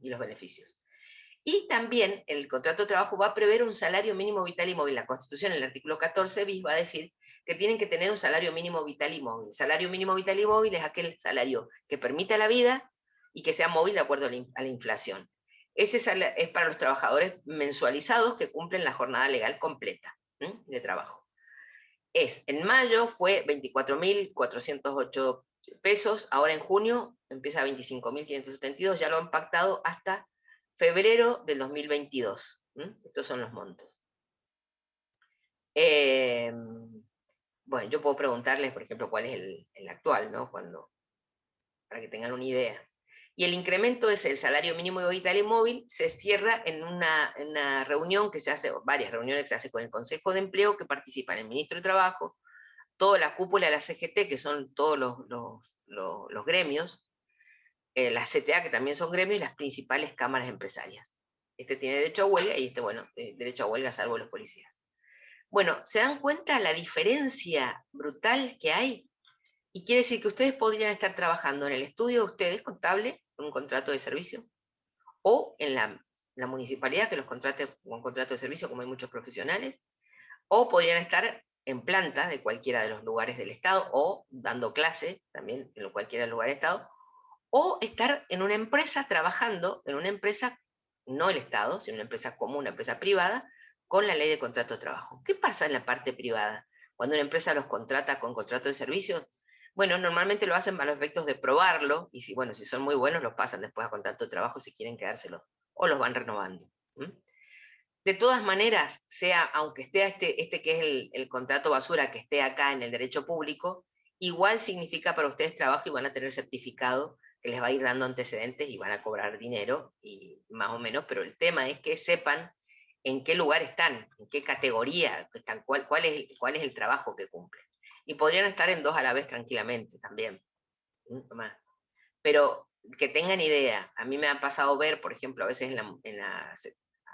los beneficios. Y también el contrato de trabajo va a prever un salario mínimo vital y móvil. La Constitución, en el artículo 14 bis, va a decir que tienen que tener un salario mínimo vital y móvil. Salario mínimo vital y móvil es aquel salario que permita la vida y que sea móvil de acuerdo a la inflación. Ese es para los trabajadores mensualizados que cumplen la jornada legal completa de trabajo. En mayo fue 24.408 pesos, ahora en junio empieza a 25.572, ya lo han pactado hasta febrero del 2022. Estos son los montos. Bueno, yo puedo preguntarles, por ejemplo, cuál es el actual, ¿no? Para que tengan una idea. Y el incremento es el salario mínimo vital y móvil, se cierra en una reunión que se hace, varias reuniones que se hace con el Consejo de Empleo, que participan el Ministro de Trabajo, toda la cúpula de la CGT, que son todos los gremios, la CTA, que también son gremios, y las principales cámaras empresarias. Este tiene derecho a huelga y este, bueno, derecho a huelga salvo los policías. Bueno, ¿se dan cuenta la diferencia brutal que hay? Y quiere decir que ustedes podrían estar trabajando en el estudio de ustedes, contable, con un contrato de servicio, o en la municipalidad que los contrate con un contrato de servicio, como hay muchos profesionales, o podrían estar en planta de cualquiera de los lugares del Estado, o dando clase también en cualquiera de los lugares del Estado, o estar en una empresa trabajando, en una empresa, no el Estado, sino una empresa común, una empresa privada, con la ley de contrato de trabajo. ¿Qué pasa en la parte privada? Cuando una empresa los contrata con contrato de servicios, bueno, normalmente lo hacen a los efectos de probarlo, y si, bueno, si son muy buenos, los pasan después a contrato de trabajo si quieren quedárselos, o los van renovando. De todas maneras, sea, aunque esté este que es el contrato basura, que esté acá en el derecho público, igual significa para ustedes trabajo y van a tener certificado que les va a ir dando antecedentes y van a cobrar dinero, y más o menos, pero el tema es que sepan en qué lugar están, en qué categoría están, cuál es el trabajo que cumplen. Y podrían estar en dos a la vez tranquilamente también. Pero que tengan idea, a mí me ha pasado ver, por ejemplo, a veces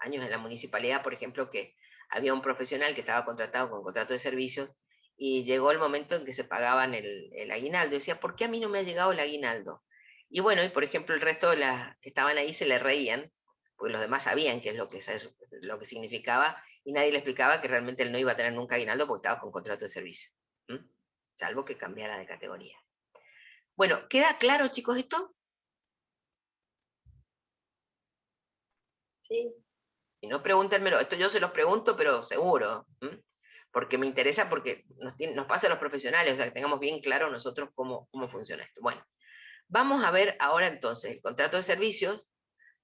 años en la municipalidad, por ejemplo, que había un profesional que estaba contratado con contrato de servicios y llegó el momento en que se pagaban el aguinaldo. Decía, ¿por qué a mí no me ha llegado el aguinaldo? Y bueno, y por ejemplo, el resto de las que estaban ahí se le reían, porque los demás sabían qué es lo que significaba, y nadie le explicaba que realmente él no iba a tener nunca aguinaldo porque estaba con contrato de servicio, salvo que cambiara de categoría. Bueno, ¿queda claro, chicos, esto? Sí. Y no pregúntenmelo, esto yo se los pregunto, pero seguro, porque me interesa, porque nos pasa a los profesionales, o sea, que tengamos bien claro nosotros cómo funciona esto. Bueno, vamos a ver ahora entonces el contrato de servicios,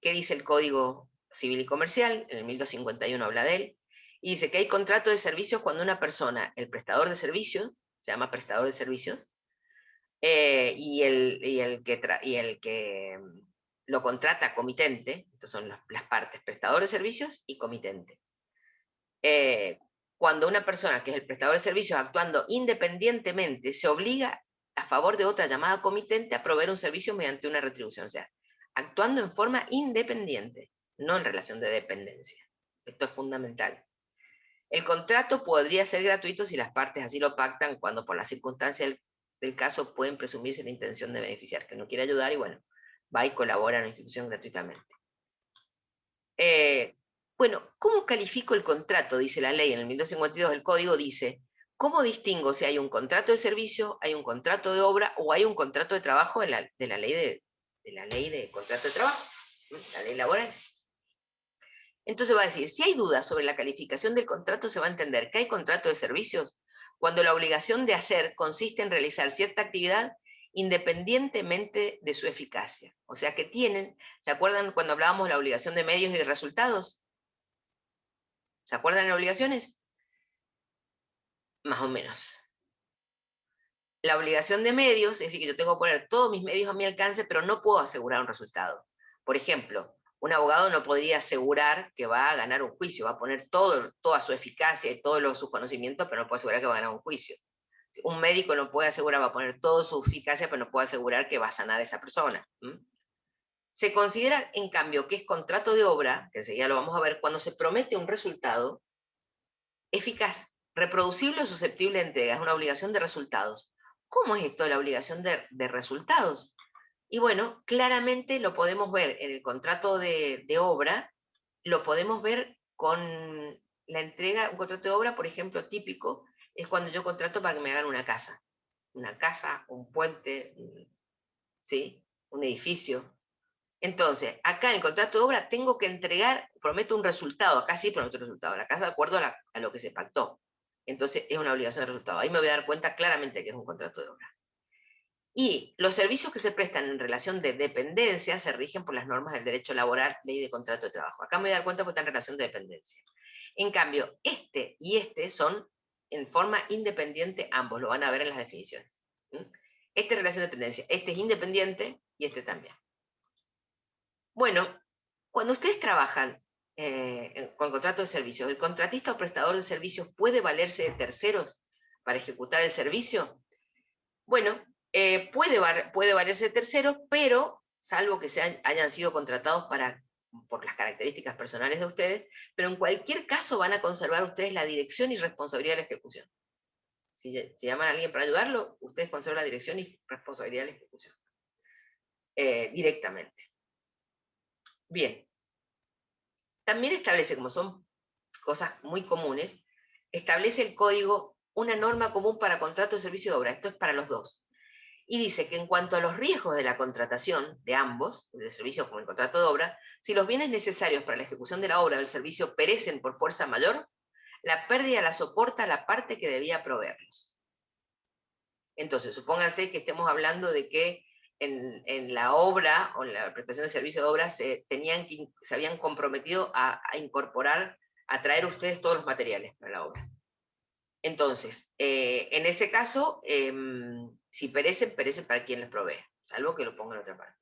que dice el Código Civil y Comercial, en el 1251 habla de él, y dice que hay contrato de servicios cuando una persona, el prestador de servicios, se llama prestador de servicios, y el que lo contrata comitente, estas son las partes, prestador de servicios y comitente. Cuando una persona que es el prestador de servicios actuando independientemente se obliga a favor de otra llamada comitente a proveer un servicio mediante una retribución, o sea, actuando en forma independiente, no en relación de dependencia. Esto es fundamental. El contrato podría ser gratuito si las partes así lo pactan, cuando por las circunstancias del caso pueden presumirse la intención de beneficiar, que no quiere ayudar y bueno, va y colabora en la institución gratuitamente. Bueno, ¿cómo califico el contrato? Dice la ley, en el 1252 del Código dice, ¿cómo distingo si hay un contrato de servicio, hay un contrato de obra o hay un contrato de trabajo de la ley de contrato de trabajo, la ley laboral? Entonces va a decir, si hay dudas sobre la calificación del contrato, se va a entender que hay contrato de servicios cuando la obligación de hacer consiste en realizar cierta actividad independientemente de su eficacia. O sea que ¿se acuerdan cuando hablábamos de la obligación de medios y de resultados? ¿Se acuerdan de las obligaciones? Más o menos. La obligación de medios, es decir, que yo tengo que poner todos mis medios a mi alcance, pero no puedo asegurar un resultado. Por ejemplo, un abogado no podría asegurar que va a ganar un juicio, va a poner toda su eficacia y todos sus conocimientos, pero no puede asegurar que va a ganar un juicio. Un médico no puede asegurar, va a poner toda su eficacia, pero no puede asegurar que va a sanar a esa persona. Se considera, en cambio, que es contrato de obra, que enseguida lo vamos a ver, cuando se promete un resultado eficaz, reproducible o susceptible de entrega. Es una obligación de resultados. ¿Cómo es esto de la obligación de resultados? Y bueno, claramente lo podemos ver en el contrato de obra, lo podemos ver con la entrega, un contrato de obra, por ejemplo, típico, es cuando yo contrato para que me hagan una casa, un puente, ¿sí? Un edificio. Entonces, acá en el contrato de obra tengo que entregar, prometo un resultado, acá sí prometo un resultado, la casa de acuerdo a lo que se pactó. Entonces es una obligación de resultado. Ahí me voy a dar cuenta claramente que es un contrato de obra. Y los servicios que se prestan en relación de dependencia se rigen por las normas del derecho laboral, ley de contrato de trabajo. Acá me voy a dar cuenta porque está en relación de dependencia. En cambio, este y este son en forma independiente ambos, lo van a ver en las definiciones. Este es relación de dependencia, este es independiente y este también. Bueno, cuando ustedes trabajan con contrato de servicios, ¿el contratista o prestador de servicios puede valerse de terceros para ejecutar el servicio? Bueno, puede valerse de terceros, pero, salvo que hayan sido contratados por las características personales de ustedes, pero en cualquier caso van a conservar ustedes la dirección y responsabilidad de la ejecución. Si llaman a alguien para ayudarlo, ustedes conservan la dirección y responsabilidad de la ejecución. Directamente. Bien. También establece, como son cosas muy comunes, establece el código una norma común para contrato de servicio de obra. Esto es para los dos. Y dice que en cuanto a los riesgos de la contratación de ambos, el de servicio como el contrato de obra, si los bienes necesarios para la ejecución de la obra o del servicio perecen por fuerza mayor, la pérdida la soporta la parte que debía proveerlos. Entonces, supónganse que estemos hablando de que en la obra o en la prestación de servicio de obra se habían comprometido a incorporar, a traer ustedes todos los materiales para la obra. Entonces, en ese caso, si perecen para quien les provee, salvo que lo ponga en otra parte.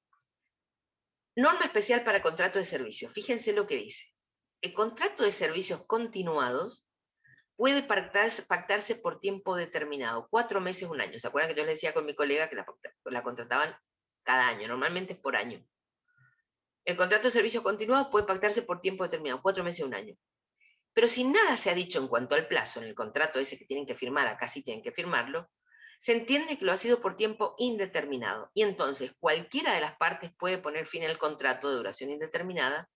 Norma especial para contrato de servicios. Fíjense lo que dice. El contrato de servicios continuados puede pactarse por tiempo determinado, 4 meses, 1 año. ¿Se acuerdan que yo les decía con mi colega que la contrataban cada año? Normalmente es por año. El contrato de servicios continuados puede pactarse por tiempo determinado, 4 meses, 1 año. Pero si nada se ha dicho en cuanto al plazo, en el contrato ese que tienen que firmar, acá sí tienen que firmarlo, se entiende que lo ha sido por tiempo indeterminado. Y entonces cualquiera de las partes puede poner fin al contrato de duración indeterminada,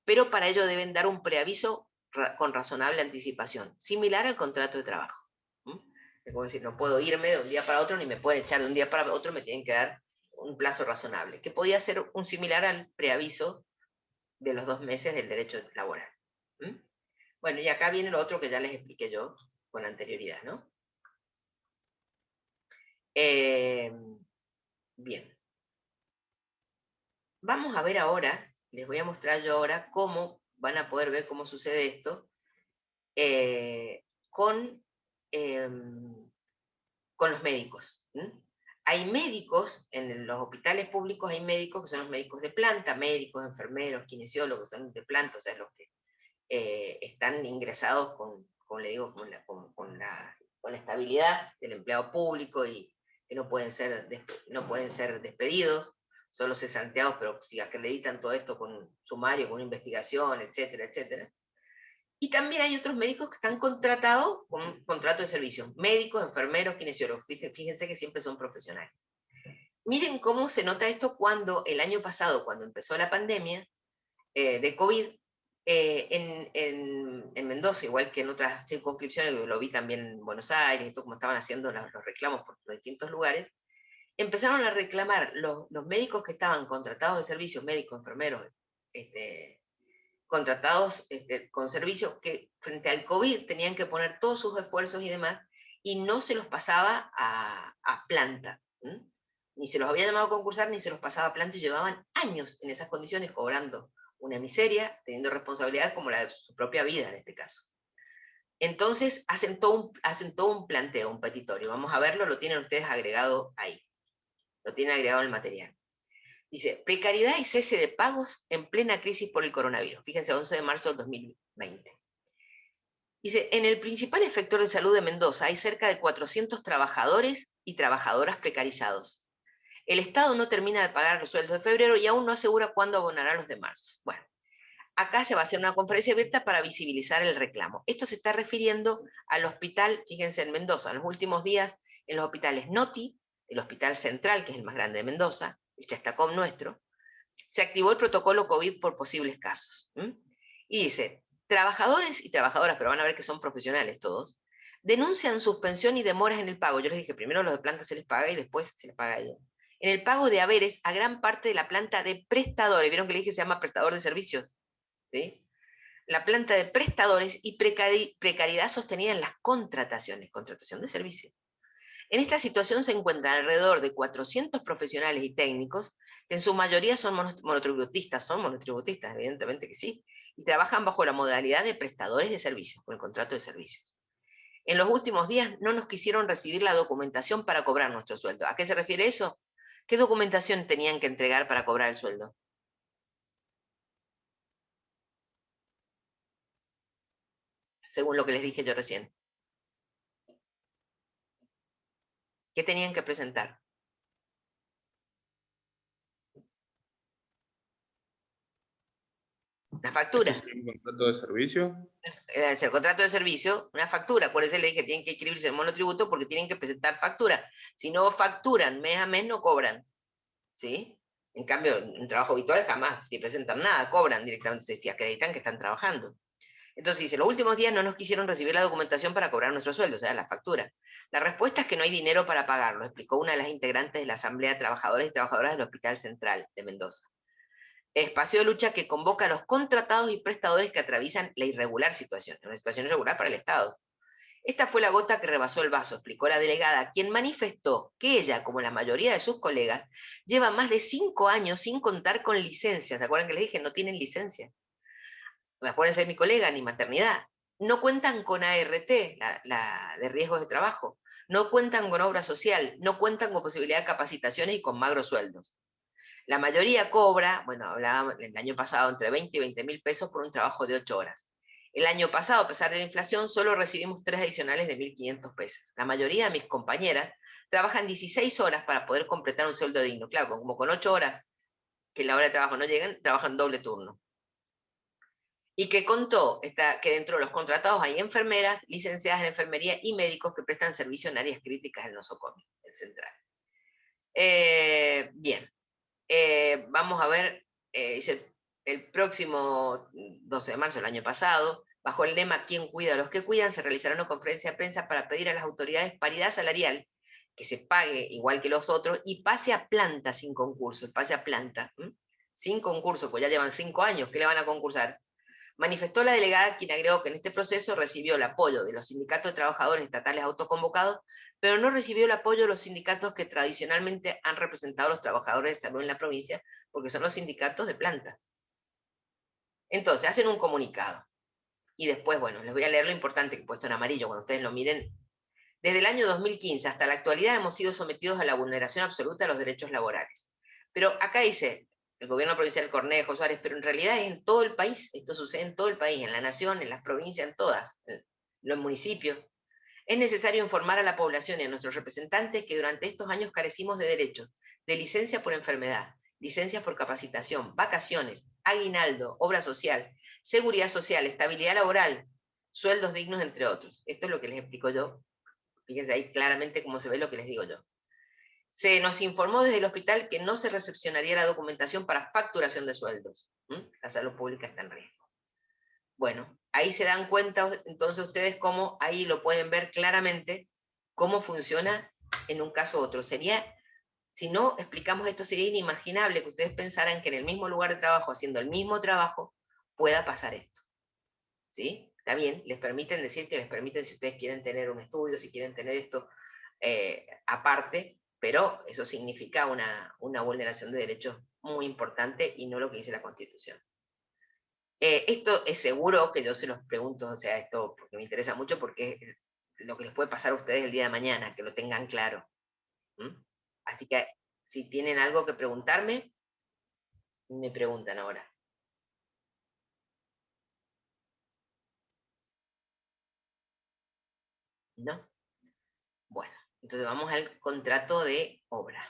pero para ello deben dar un preaviso con razonable anticipación, similar al contrato de trabajo. Es como decir, no puedo irme de un día para otro, ni me pueden echar de un día para otro, me tienen que dar un plazo razonable, que podía ser un similar al preaviso de los 2 meses del derecho laboral. Bueno, y acá viene lo otro que ya les expliqué yo con anterioridad, ¿no? Bien. Vamos a ver ahora, les voy a mostrar yo ahora cómo van a poder ver cómo sucede esto con los médicos. Hay médicos, en los hospitales públicos hay médicos que son los médicos de planta, médicos, enfermeros, kinesiólogos, son de planta, o sea, los que están ingresados con la estabilidad del empleado público y que no pueden ser despedidos, son los cesanteados, pero si acreditan todo esto con un sumario, con una investigación, etcétera, etcétera. Y también hay otros médicos que están contratados con un contrato de servicio, médicos, enfermeros, kinesiólogos, fíjense que siempre son profesionales. Miren cómo se nota esto cuando el año pasado, cuando empezó la pandemia de COVID, en Mendoza, igual que en otras circunscripciones, lo vi también en Buenos Aires, esto como estaban haciendo los reclamos por los distintos lugares, empezaron a reclamar los médicos que estaban contratados de servicios, médicos, enfermeros, contratados con servicios que frente al COVID tenían que poner todos sus esfuerzos y demás, y no se los pasaba a planta. Ni se los había llamado a concursar, ni se los pasaba a planta, y llevaban años en esas condiciones cobrando una miseria, teniendo responsabilidad como la de su propia vida en este caso. Entonces hacen todo un planteo, un petitorio. Vamos a verlo, lo tienen ustedes agregado ahí. Lo tienen agregado en el material. Dice, precariedad y cese de pagos en plena crisis por el coronavirus. Fíjense, 11 de marzo del 2020. Dice, en el principal efector de salud de Mendoza hay cerca de 400 trabajadores y trabajadoras precarizados. El Estado no termina de pagar los sueldos de febrero y aún no asegura cuándo abonará los de marzo. Bueno, acá se va a hacer una conferencia abierta para visibilizar el reclamo. Esto se está refiriendo al hospital, fíjense, en Mendoza, en los últimos días, en los hospitales Noti, el Hospital Central, que es el más grande de Mendoza, el Chastacom nuestro, se activó el protocolo COVID por posibles casos. Y dice, trabajadores y trabajadoras, pero van a ver que son profesionales todos, denuncian suspensión y demoras en el pago. Yo les dije, primero los de planta se les paga y después se les paga a ellos. En el pago de haberes a gran parte de la planta de prestadores. ¿Vieron que le dije que se llama prestador de servicios? ¿Sí? La planta de prestadores y precariedad sostenida en las contrataciones, contratación de servicios. En esta situación se encuentran alrededor de 400 profesionales y técnicos, que en su mayoría son monotributistas, evidentemente que sí, y trabajan bajo la modalidad de prestadores de servicios, con el contrato de servicios. En los últimos días no nos quisieron recibir la documentación para cobrar nuestro sueldo. ¿A qué se refiere eso? ¿Qué documentación tenían que entregar para cobrar el sueldo? Según lo que les dije yo recién. ¿Qué tenían que presentar? La factura. ¿Este sería un contrato de servicio? Es el contrato de servicio, una factura. Por eso le dije, tienen que inscribirse en el monotributo porque tienen que presentar factura. Si no facturan mes a mes, no cobran. ¿Sí? En cambio, en trabajo habitual jamás te presentan nada, cobran directamente, si acreditan que están trabajando. Entonces dice, los últimos días no nos quisieron recibir la documentación para cobrar nuestro sueldo, o sea, la factura. La respuesta es que no hay dinero para pagarlo, explicó una de las integrantes de la Asamblea de Trabajadores y Trabajadoras del Hospital Central de Mendoza. Espacio de lucha que convoca a los contratados y prestadores que atraviesan la irregular situación, una situación irregular para el Estado. Esta fue la gota que rebasó el vaso, explicó la delegada, quien manifestó que ella, como la mayoría de sus colegas, lleva más de 5 años sin contar con licencias. ¿Se acuerdan que les dije? No tienen licencia. Acuérdense de mi colega, ni maternidad. No cuentan con ART, la de riesgos de trabajo. No cuentan con obra social. No cuentan con posibilidad de capacitaciones y con magros sueldos. La mayoría cobra, bueno, hablábamos el año pasado, entre 20 y 20 mil pesos por un trabajo de 8 horas. El año pasado, a pesar de la inflación, solo recibimos 3 adicionales de 1.500 pesos. La mayoría de mis compañeras trabajan 16 horas para poder completar un sueldo digno. Claro, como con 8 horas que la hora de trabajo no llegan, trabajan doble turno. Y que contó que dentro de los contratados hay enfermeras, licenciadas en enfermería y médicos que prestan servicio en áreas críticas del nosocomio, el central. Bien. Vamos a ver, dice, el próximo 12 de marzo del año pasado, bajo el lema ¿Quién cuida a los que cuidan?, se realizará una conferencia de prensa para pedir a las autoridades paridad salarial, que se pague igual que los otros, y pase a planta sin concurso, pase a planta, sin concurso, pues ya llevan 5 años, ¿qué le van a concursar? Manifestó la delegada, quien agregó que en este proceso recibió el apoyo de los sindicatos de trabajadores estatales autoconvocados, pero no recibió el apoyo de los sindicatos que tradicionalmente han representado a los trabajadores de salud en la provincia, porque son los sindicatos de planta. Entonces, hacen un comunicado. Y después, bueno, les voy a leer lo importante que he puesto en amarillo, cuando ustedes lo miren. Desde el año 2015 hasta la actualidad hemos sido sometidos a la vulneración absoluta de los derechos laborales. Pero acá dice el gobierno provincial Cornejo, Suárez, pero en realidad es en todo el país, esto sucede en todo el país, en la nación, en las provincias, en todas, en los municipios. Es necesario informar a la población y a nuestros representantes que durante estos años carecimos de derechos, de licencia por enfermedad, licencias por capacitación, vacaciones, aguinaldo, obra social, seguridad social, estabilidad laboral, sueldos dignos, entre otros. Esto es lo que les explico yo. Fíjense ahí claramente cómo se ve lo que les digo yo. Se nos informó desde el hospital que no se recepcionaría la documentación para facturación de sueldos. La salud pública está en riesgo. Bueno, ahí se dan cuenta entonces ustedes cómo, ahí lo pueden ver claramente, cómo funciona en un caso u otro. Sería, si no explicamos esto, sería inimaginable que ustedes pensaran que en el mismo lugar de trabajo, haciendo el mismo trabajo, pueda pasar esto. ¿Sí? Está bien, les permiten decir que les permiten si ustedes quieren tener un estudio, si quieren tener esto aparte, pero eso significa una vulneración de derechos muy importante y no lo que dice la Constitución. Esto es seguro que yo se los pregunto, o sea, esto porque me interesa mucho, porque es lo que les puede pasar a ustedes el día de mañana, que lo tengan claro. Así que si tienen algo que preguntarme, me preguntan ahora. ¿No? Bueno, entonces vamos al contrato de obra.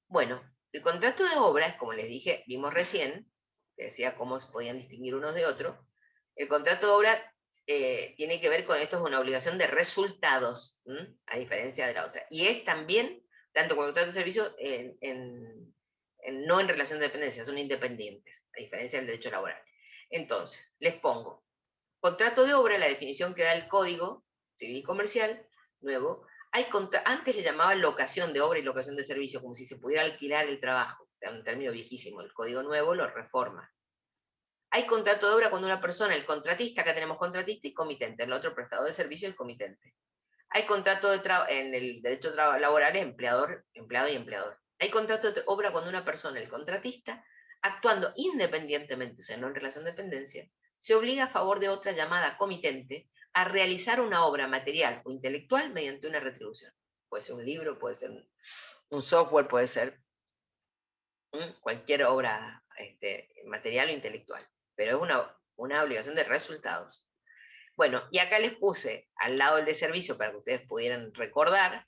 Bueno, el contrato de obra es, como les dije, vimos recién, que decía cómo se podían distinguir unos de otros. El contrato de obra tiene que ver con esto, es una obligación de resultados, a diferencia de la otra. Y es también, tanto con el contrato de servicio, no en relación de dependencia, son independientes, a diferencia del derecho laboral. Entonces, les pongo, contrato de obra, la definición que da el Código Civil y Comercial, nuevo. Antes le llamaban locación de obra y locación de servicio, como si se pudiera alquilar el trabajo, un término viejísimo. El Código Nuevo lo reforma. Hay contrato de obra cuando una persona, el contratista, acá tenemos contratista y comitente, en el otro prestador de servicio es comitente. Hay contrato en el derecho laboral es empleado y empleador. Hay contrato de obra cuando una persona, el contratista, actuando independientemente, o sea, no en relación de dependencia, se obliga a favor de otra llamada comitente a realizar una obra material o intelectual mediante una retribución. Puede ser un libro, puede ser un software, puede ser cualquier obra material o intelectual, pero es una obligación de resultados. Bueno, y acá les puse al lado el de servicio para que ustedes pudieran recordar,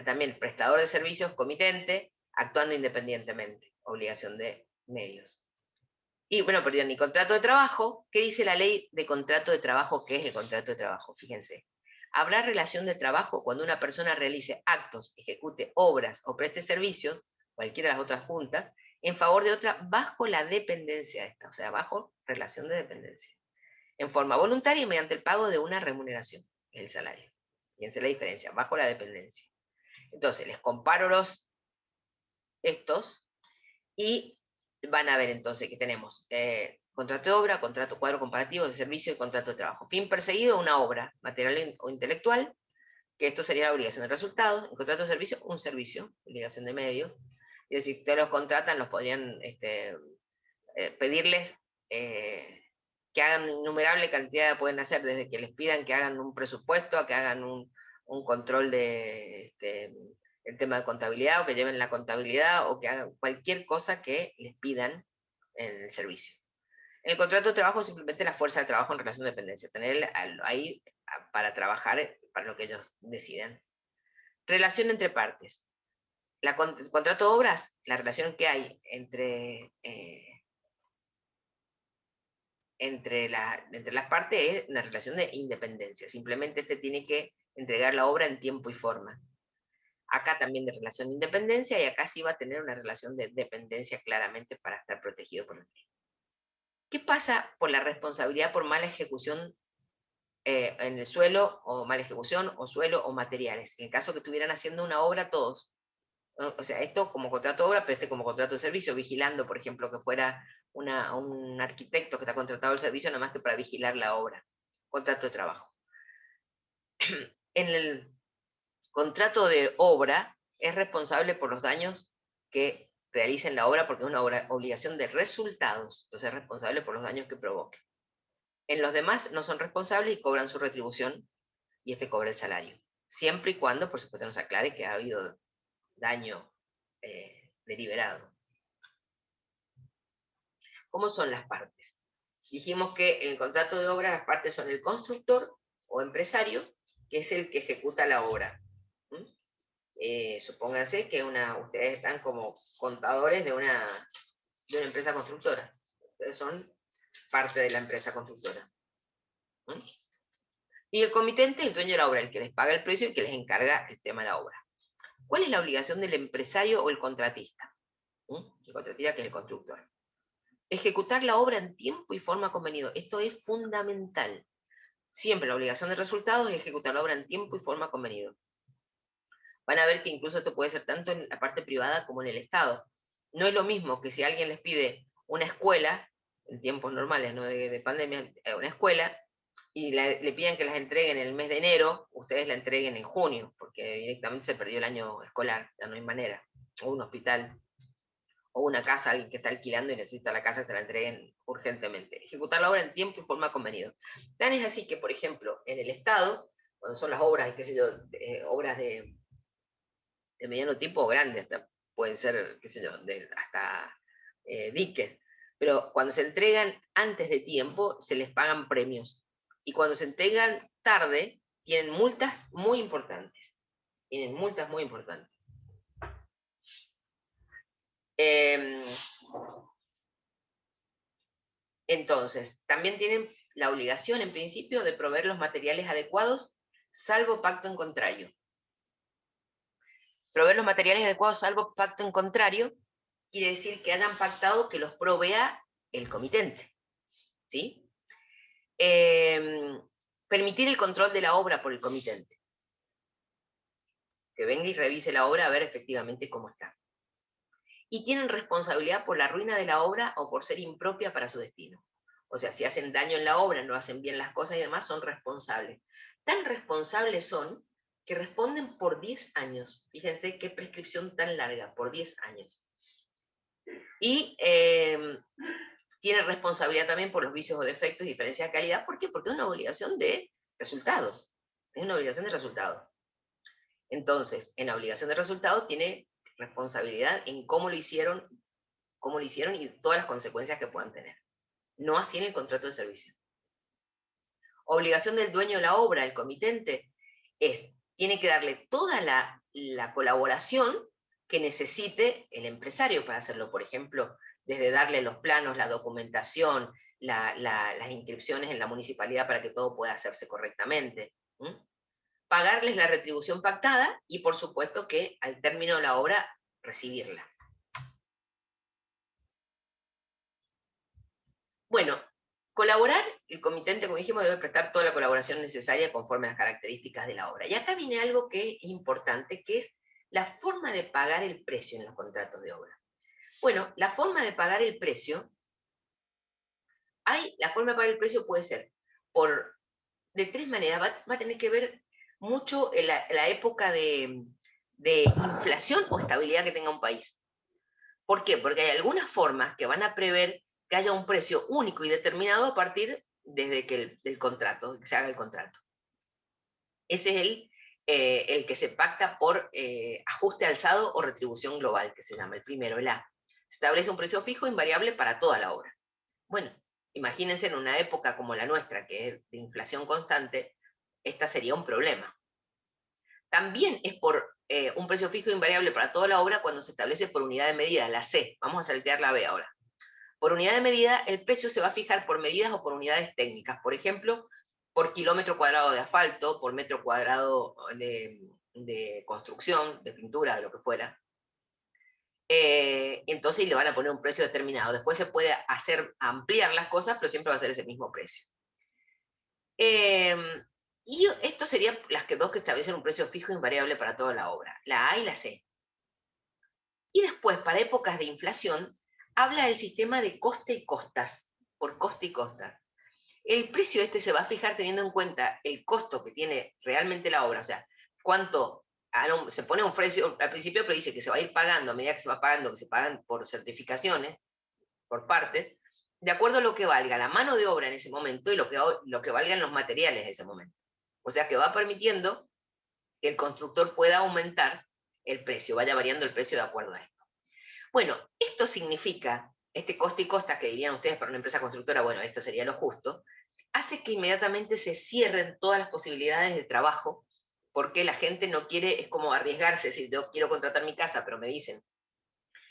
también prestador de servicios, comitente, actuando independientemente, obligación de medios. Y bueno, perdón, y contrato de trabajo, ¿qué dice la ley de contrato de trabajo? ¿Qué es el contrato de trabajo? Fíjense. Habrá relación de trabajo cuando una persona realice actos, ejecute obras o preste servicios, cualquiera de las otras juntas, en favor de otra bajo la dependencia de esta, o sea, bajo relación de dependencia, en forma voluntaria y mediante el pago de una remuneración, el salario. Fíjense la diferencia, bajo la dependencia. Entonces, les comparo estos y van a ver entonces que tenemos contrato de obra, contrato cuadro comparativo de servicio y contrato de trabajo. Fin perseguido, una obra material o intelectual, que esto sería la obligación de resultados. En contrato de servicio, un servicio, obligación de medios. Es decir, si ustedes los contratan, los podrían pedirles que hagan innumerable cantidad, pueden hacer desde que les pidan que hagan un presupuesto, a que hagan un control de el tema de contabilidad, o que lleven la contabilidad, o que hagan cualquier cosa que les pidan en el servicio. En el contrato de trabajo, simplemente la fuerza de trabajo en relación de dependencia, tener ahí para trabajar para lo que ellos decidan. Relación entre partes. El contrato de obras, la relación que hay entre las partes es una relación de independencia. Simplemente tiene que entregar la obra en tiempo y forma. Acá también de relación de independencia, y acá sí va a tener una relación de dependencia claramente para estar protegido por la ley. ¿Qué pasa por la responsabilidad por mala ejecución en el suelo, o mala ejecución, o suelo, o materiales? En el caso que estuvieran haciendo una obra todos, ¿no? O sea, esto como contrato de obra, pero como contrato de servicio, vigilando, por ejemplo, que fuera un arquitecto que está contratado al servicio nada más que para vigilar la obra. Contrato de trabajo. En el contrato de obra es responsable por los daños que realicen la obra, porque es una obligación de resultados, entonces es responsable por los daños que provoque. En los demás no son responsables y cobran su retribución, y cobra el salario. Siempre y cuando, por supuesto, nos aclare que ha habido daño deliberado. ¿Cómo son las partes? Dijimos que en el contrato de obra las partes son el constructor o empresario, que es el que ejecuta la obra. Supónganse que ustedes están como contadores de una empresa constructora. Ustedes son parte de la empresa constructora. Y el comitente es el dueño de la obra, el que les paga el precio y el que les encarga el tema de la obra. ¿Cuál es la obligación del empresario o el contratista? El contratista, que es el constructor. Ejecutar la obra en tiempo y forma convenido. Esto es fundamental. Siempre la obligación de resultados es ejecutar la obra en tiempo y forma convenido. Van a ver que incluso esto puede ser tanto en la parte privada como en el Estado. No es lo mismo que si alguien les pide una escuela, en tiempos normales, no de pandemia, una escuela, y le piden que las entreguen en el mes de enero, ustedes la entreguen en junio, porque directamente se perdió el año escolar, ya no hay manera. O un hospital, o una casa, alguien que está alquilando y necesita la casa, se la entreguen urgentemente. Ejecutar la obra en tiempo y forma convenido. Tan es así que, por ejemplo, en el Estado, cuando son las obras, qué sé yo, obras de mediano tipo o grandes, pueden ser, qué sé yo, hasta diques, pero cuando se entregan antes de tiempo, se les pagan premios. Y cuando se entregan tarde, tienen multas muy importantes. Tienen multas muy importantes. Entonces, también tienen la obligación, en principio, de proveer los materiales adecuados, salvo pacto en contrario. Proveer los materiales adecuados, salvo pacto en contrario, quiere decir que hayan pactado que los provea el comitente. ¿Sí? Permitir el control de la obra por el comitente. Que venga y revise la obra a ver efectivamente cómo está. Y tienen responsabilidad por la ruina de la obra o por ser impropia para su destino. O sea, si hacen daño en la obra, no hacen bien las cosas y demás, son responsables. Tan responsables son que responden por 10 años. Fíjense qué prescripción tan larga, por 10 años. Y tiene responsabilidad también por los vicios o defectos y diferencias de calidad. ¿Por qué? Porque es una obligación de resultados. Es una obligación de resultados. Entonces, en la obligación de resultados tiene responsabilidad en cómo lo hicieron y todas las consecuencias que puedan tener. No así en el contrato de servicio. Obligación del dueño de la obra, el comitente, tiene que darle toda la colaboración que necesite el empresario para hacerlo. Por ejemplo, desde darle los planos, la documentación, las inscripciones en la municipalidad para que todo pueda hacerse correctamente. Pagarles la retribución pactada y, por supuesto, que al término de la obra, recibirla. Bueno, colaborar, el comitente, como dijimos, debe prestar toda la colaboración necesaria conforme a las características de la obra. Y acá viene algo que es importante, que es la forma de pagar el precio en los contratos de obra. Bueno, la forma de pagar el precio, la forma de pagar el precio puede ser de tres maneras. Va a tener que ver mucho en la época de inflación o estabilidad que tenga un país. ¿Por qué? Porque hay algunas formas que van a prever que haya un precio único y determinado a partir desde que del contrato, que se haga el contrato. Ese es el que se pacta por ajuste alzado o retribución global, que se llama el primero, el A. Se establece un precio fijo invariable para toda la obra. Bueno, imagínense en una época como la nuestra, que es de inflación constante, esta sería un problema. También es por un precio fijo invariable para toda la obra cuando se establece por unidad de medida, la C. Vamos a saltear la B ahora. Por unidad de medida, el precio se va a fijar por medidas o por unidades técnicas. Por ejemplo, por kilómetro cuadrado de asfalto, por metro cuadrado de construcción, de pintura, de lo que fuera. Entonces le van a poner un precio determinado. Después se puede ampliar las cosas, pero siempre va a ser ese mismo precio. Y esto serían las dos que establecen un precio fijo invariable para toda la obra, la A y la C. Y después, para épocas de inflación, habla del sistema de coste y costas, por coste y costas. El precio se va a fijar teniendo en cuenta el costo que tiene realmente la obra, o sea, cuánto, se pone un precio al principio, pero dice que se va a ir pagando a medida que se va pagando, que se pagan por certificaciones, por partes, de acuerdo a lo que valga la mano de obra en ese momento y lo que valgan los materiales en ese momento. O sea que va permitiendo que el constructor pueda aumentar el precio, vaya variando el precio de acuerdo a esto. Bueno, esto significa, este coste y costas que dirían ustedes para una empresa constructora, bueno, esto sería lo justo, hace que inmediatamente se cierren todas las posibilidades de trabajo, porque la gente no quiere, es como arriesgarse, es decir, yo quiero contratar mi casa, pero me dicen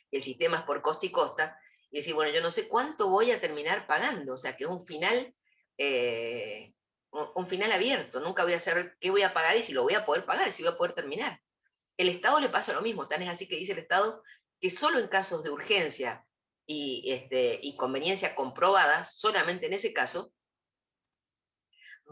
que el sistema es por coste y costa, y decir, bueno, yo no sé cuánto voy a terminar pagando, o sea, que es un final abierto, nunca voy a saber qué voy a pagar y si lo voy a poder pagar, si voy a poder terminar. El Estado le pasa lo mismo, tan es así que dice el Estado que solo en casos de urgencia y conveniencia comprobada, solamente en ese caso,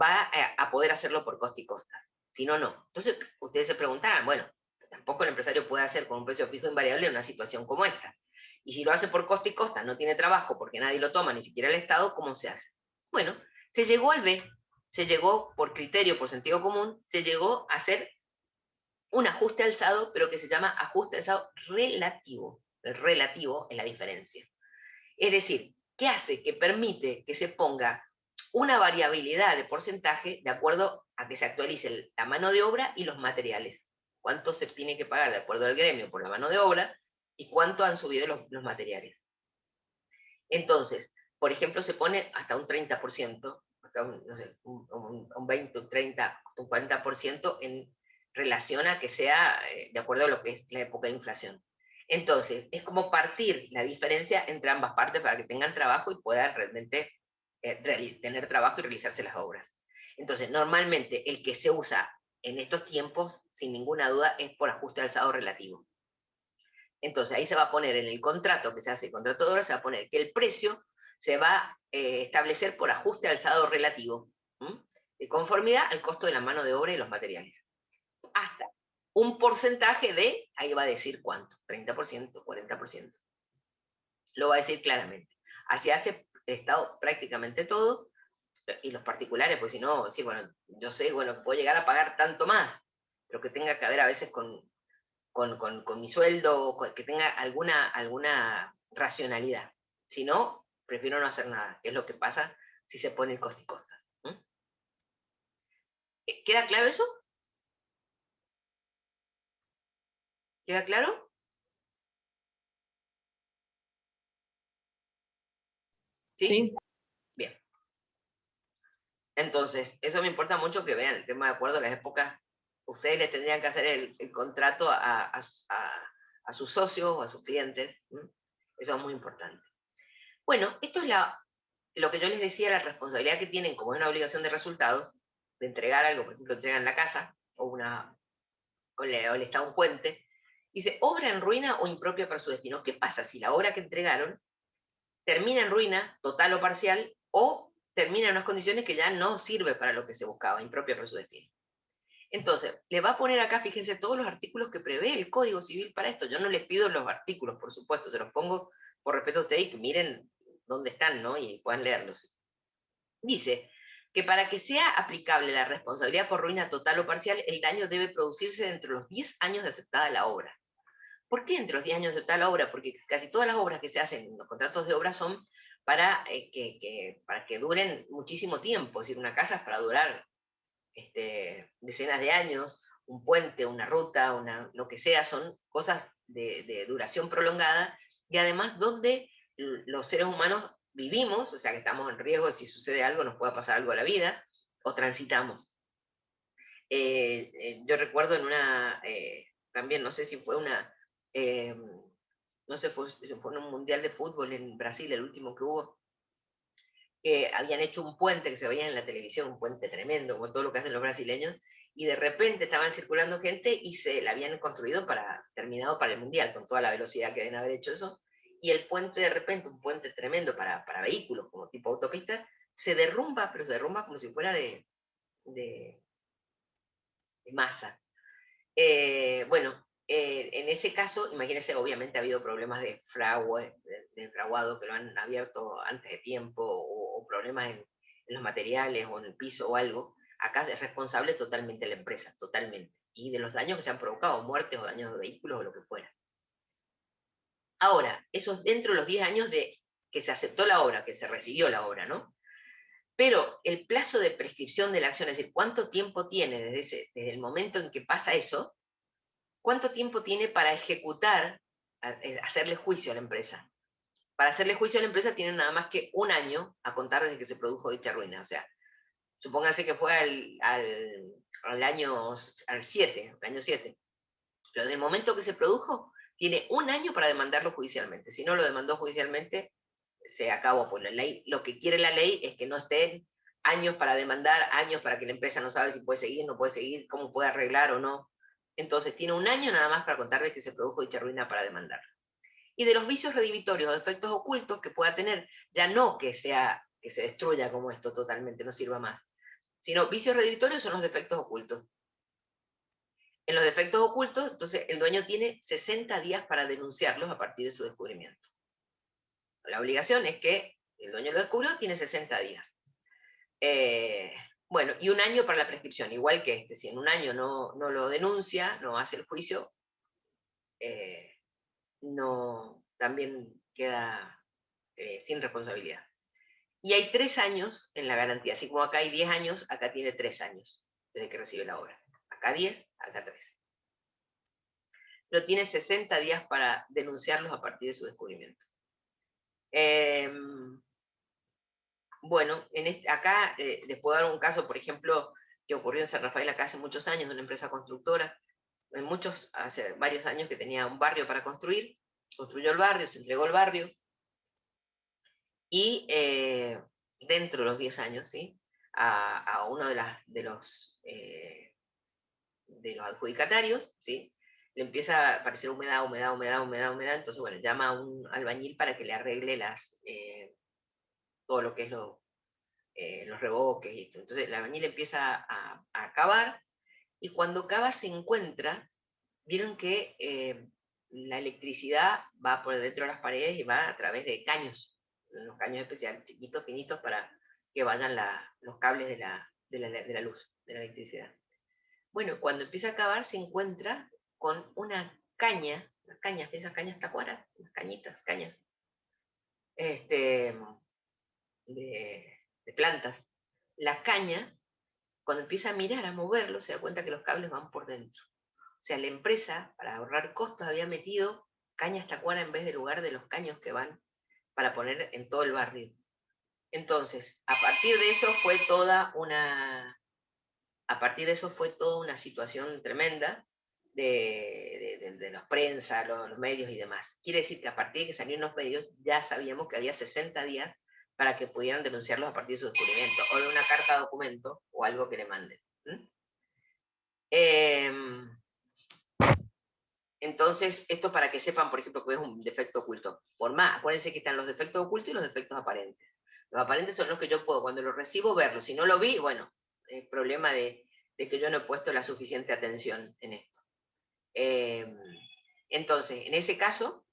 va a poder hacerlo por coste y costa. Si no, no. Entonces, ustedes se preguntarán, bueno, tampoco el empresario puede hacer con un precio fijo invariable en una situación como esta. Y si lo hace por coste y costa, no tiene trabajo porque nadie lo toma, ni siquiera el Estado, ¿cómo se hace? Bueno, se llegó al B, se llegó por criterio, por sentido común, se llegó a hacer un ajuste alzado, pero que se llama ajuste alzado relativo. El relativo es la diferencia. Es decir, ¿qué hace? Que permite que se ponga una variabilidad de porcentaje de acuerdo a que se actualice la mano de obra y los materiales. Cuánto se tiene que pagar de acuerdo al gremio por la mano de obra y cuánto han subido los materiales. Entonces, por ejemplo, se pone hasta un 30%, hasta un 20, un 30, un 40% en relación a que sea de acuerdo a lo que es la época de inflación. Entonces, es como partir la diferencia entre ambas partes para que tengan trabajo y puedan realmente tener trabajo y realizarse las obras. Entonces, normalmente el que se usa en estos tiempos, sin ninguna duda, es por ajuste alzado relativo. Entonces, ahí se va a poner en el contrato que se hace, el contrato de obra, se va a poner que el precio se va a establecer por ajuste alzado relativo, de conformidad al costo de la mano de obra y los materiales. Hasta un porcentaje de, ahí va a decir cuánto, 30%, 40%. Lo va a decir claramente. Así hace el Estado prácticamente todo, y los particulares, pues si no, decir, bueno, yo sé, bueno, puedo llegar a pagar tanto más. pero que tenga que ver a veces con mi sueldo, que tenga alguna racionalidad. Si no, prefiero no hacer nada, que es lo que pasa si se pone el costa y costas. ¿Queda claro eso? ¿Queda claro? ¿Sí? Sí. Bien. Entonces, eso me importa mucho que vean el tema de acuerdo a las épocas. Ustedes les tendrían que hacer el contrato a sus socios o a sus clientes. Eso es muy importante. Bueno, esto es lo que yo les decía, la responsabilidad que tienen como una obligación de resultados, de entregar algo, por ejemplo, entregan la casa o le está un puente. Dice, obra en ruina o impropia para su destino. ¿Qué pasa si la obra que entregaron termina en ruina, total o parcial, o termina en unas condiciones que ya no sirve para lo que se buscaba, impropia para su destino? Entonces, le va a poner acá, fíjense, todos los artículos que prevé el Código Civil para esto. Yo no les pido los artículos, por supuesto, se los pongo por respeto a ustedes y que miren dónde están, ¿no? Y puedan leerlos. Dice que para que sea aplicable la responsabilidad por ruina total o parcial, el daño debe producirse entre los 10 años de aceptada la obra. ¿Por qué entre los 10 años de aceptada la obra? Porque casi todas las obras que se hacen en los contratos de obra son para que duren muchísimo tiempo. Es decir, una casa es para durar decenas de años, un puente, una ruta, lo que sea, son cosas de duración prolongada y además donde los seres humanos vivimos, o sea que estamos en riesgo de si sucede algo, nos pueda pasar algo a la vida, o transitamos. Yo recuerdo también no sé si fue no sé, fue en un mundial de fútbol en Brasil, el último que hubo, que habían hecho un puente que se veía en la televisión, un puente tremendo, como todo lo que hacen los brasileños, y de repente estaban circulando gente y se la habían construido terminado para el Mundial, con toda la velocidad que deben haber hecho eso, y el puente de repente, un puente tremendo para vehículos, como tipo autopista, se derrumba, pero se derrumba como si fuera de masa. Bueno, en ese caso, imagínense, obviamente ha habido problemas de fraguado que lo han abierto antes de tiempo, o problemas en los materiales o en el piso o algo. Acá es responsable totalmente la empresa, totalmente. Y de los daños que se han provocado, muertes o daños de vehículos o lo que fuera. Ahora, eso es dentro de los 10 años de que se aceptó la obra, que se recibió la obra, ¿no? Pero el plazo de prescripción de la acción, es decir, cuánto tiempo tiene desde el momento en que pasa eso, ¿cuánto tiempo tiene para ejecutar, hacerle juicio a la empresa? Para hacerle juicio a la empresa tienen nada más que un año a contar desde que se produjo dicha ruina. O sea, supónganse que fue al año 7, al año 7. Pero desde el momento que se produjo, tiene un año para demandarlo judicialmente. Si no lo demandó judicialmente, se acabó. Pues lo que quiere la ley es que no estén años para demandar, años para que la empresa no sabe si puede seguir, no puede seguir, cómo puede arreglar o no. Entonces tiene un año nada más para contar de que se produjo dicha ruina para demandar. Y de los vicios redivitorios o defectos ocultos que pueda tener, ya no que se destruya como esto totalmente, no sirva más, sino vicios redivitorios son los defectos ocultos. En los defectos ocultos, entonces el dueño tiene 60 días para denunciarlos a partir de su descubrimiento. La obligación es que el dueño lo descubrió, tiene 60 días. Bueno, y un año para la prescripción, igual que si en un año no lo denuncia, no hace el juicio, no, también queda sin responsabilidad. Y hay 3 años en la garantía, así como acá hay 10 años, acá tiene 3 años desde que recibe la obra. Acá 10, acá 3. Pero tiene 60 días para denunciarlos a partir de su descubrimiento. Bueno, acá les puedo dar un caso, por ejemplo, que ocurrió en San Rafael acá hace muchos años, de una empresa constructora, hace varios años que tenía un barrio para construir, construyó el barrio, se entregó el barrio, y dentro de los 10 años, ¿sí? A uno de los adjudicatarios, ¿sí? Le empieza a aparecer humedad, entonces, bueno, llama a un albañil para que le arregle todo lo que es los revoques y esto. Entonces el albañil empieza a cavar, y cuando cava se encuentra, vieron que la electricidad va por dentro de las paredes y va a través de caños, unos caños especiales, chiquitos, finitos, para que vayan los cables de la luz, de la electricidad. Bueno, cuando empieza a cavar se encuentra con una caña, esas cañas tacuaras, unas cañitas, cañas, de plantas. Las cañas, cuando empieza a mirar, a moverlo, se da cuenta que los cables van por dentro. O sea, la empresa, para ahorrar costos, había metido cañas tacuara en vez del lugar de los caños que van para poner en todo el barrio. Entonces, a partir de eso fue toda una situación tremenda de los prensa, los medios y demás. Quiere decir que a partir de que salieron los medios, ya sabíamos que había 60 días para que pudieran denunciarlos a partir de su descubrimiento, o de una carta documento, o algo que le manden. Entonces, esto para que sepan, por ejemplo, que es un defecto oculto. Por más, acuérdense que están los defectos ocultos y los defectos aparentes. Los aparentes son los que yo puedo, cuando los recibo, verlos. Si no lo vi, bueno, el problema de que yo no he puesto la suficiente atención en esto. Entonces, en ese caso,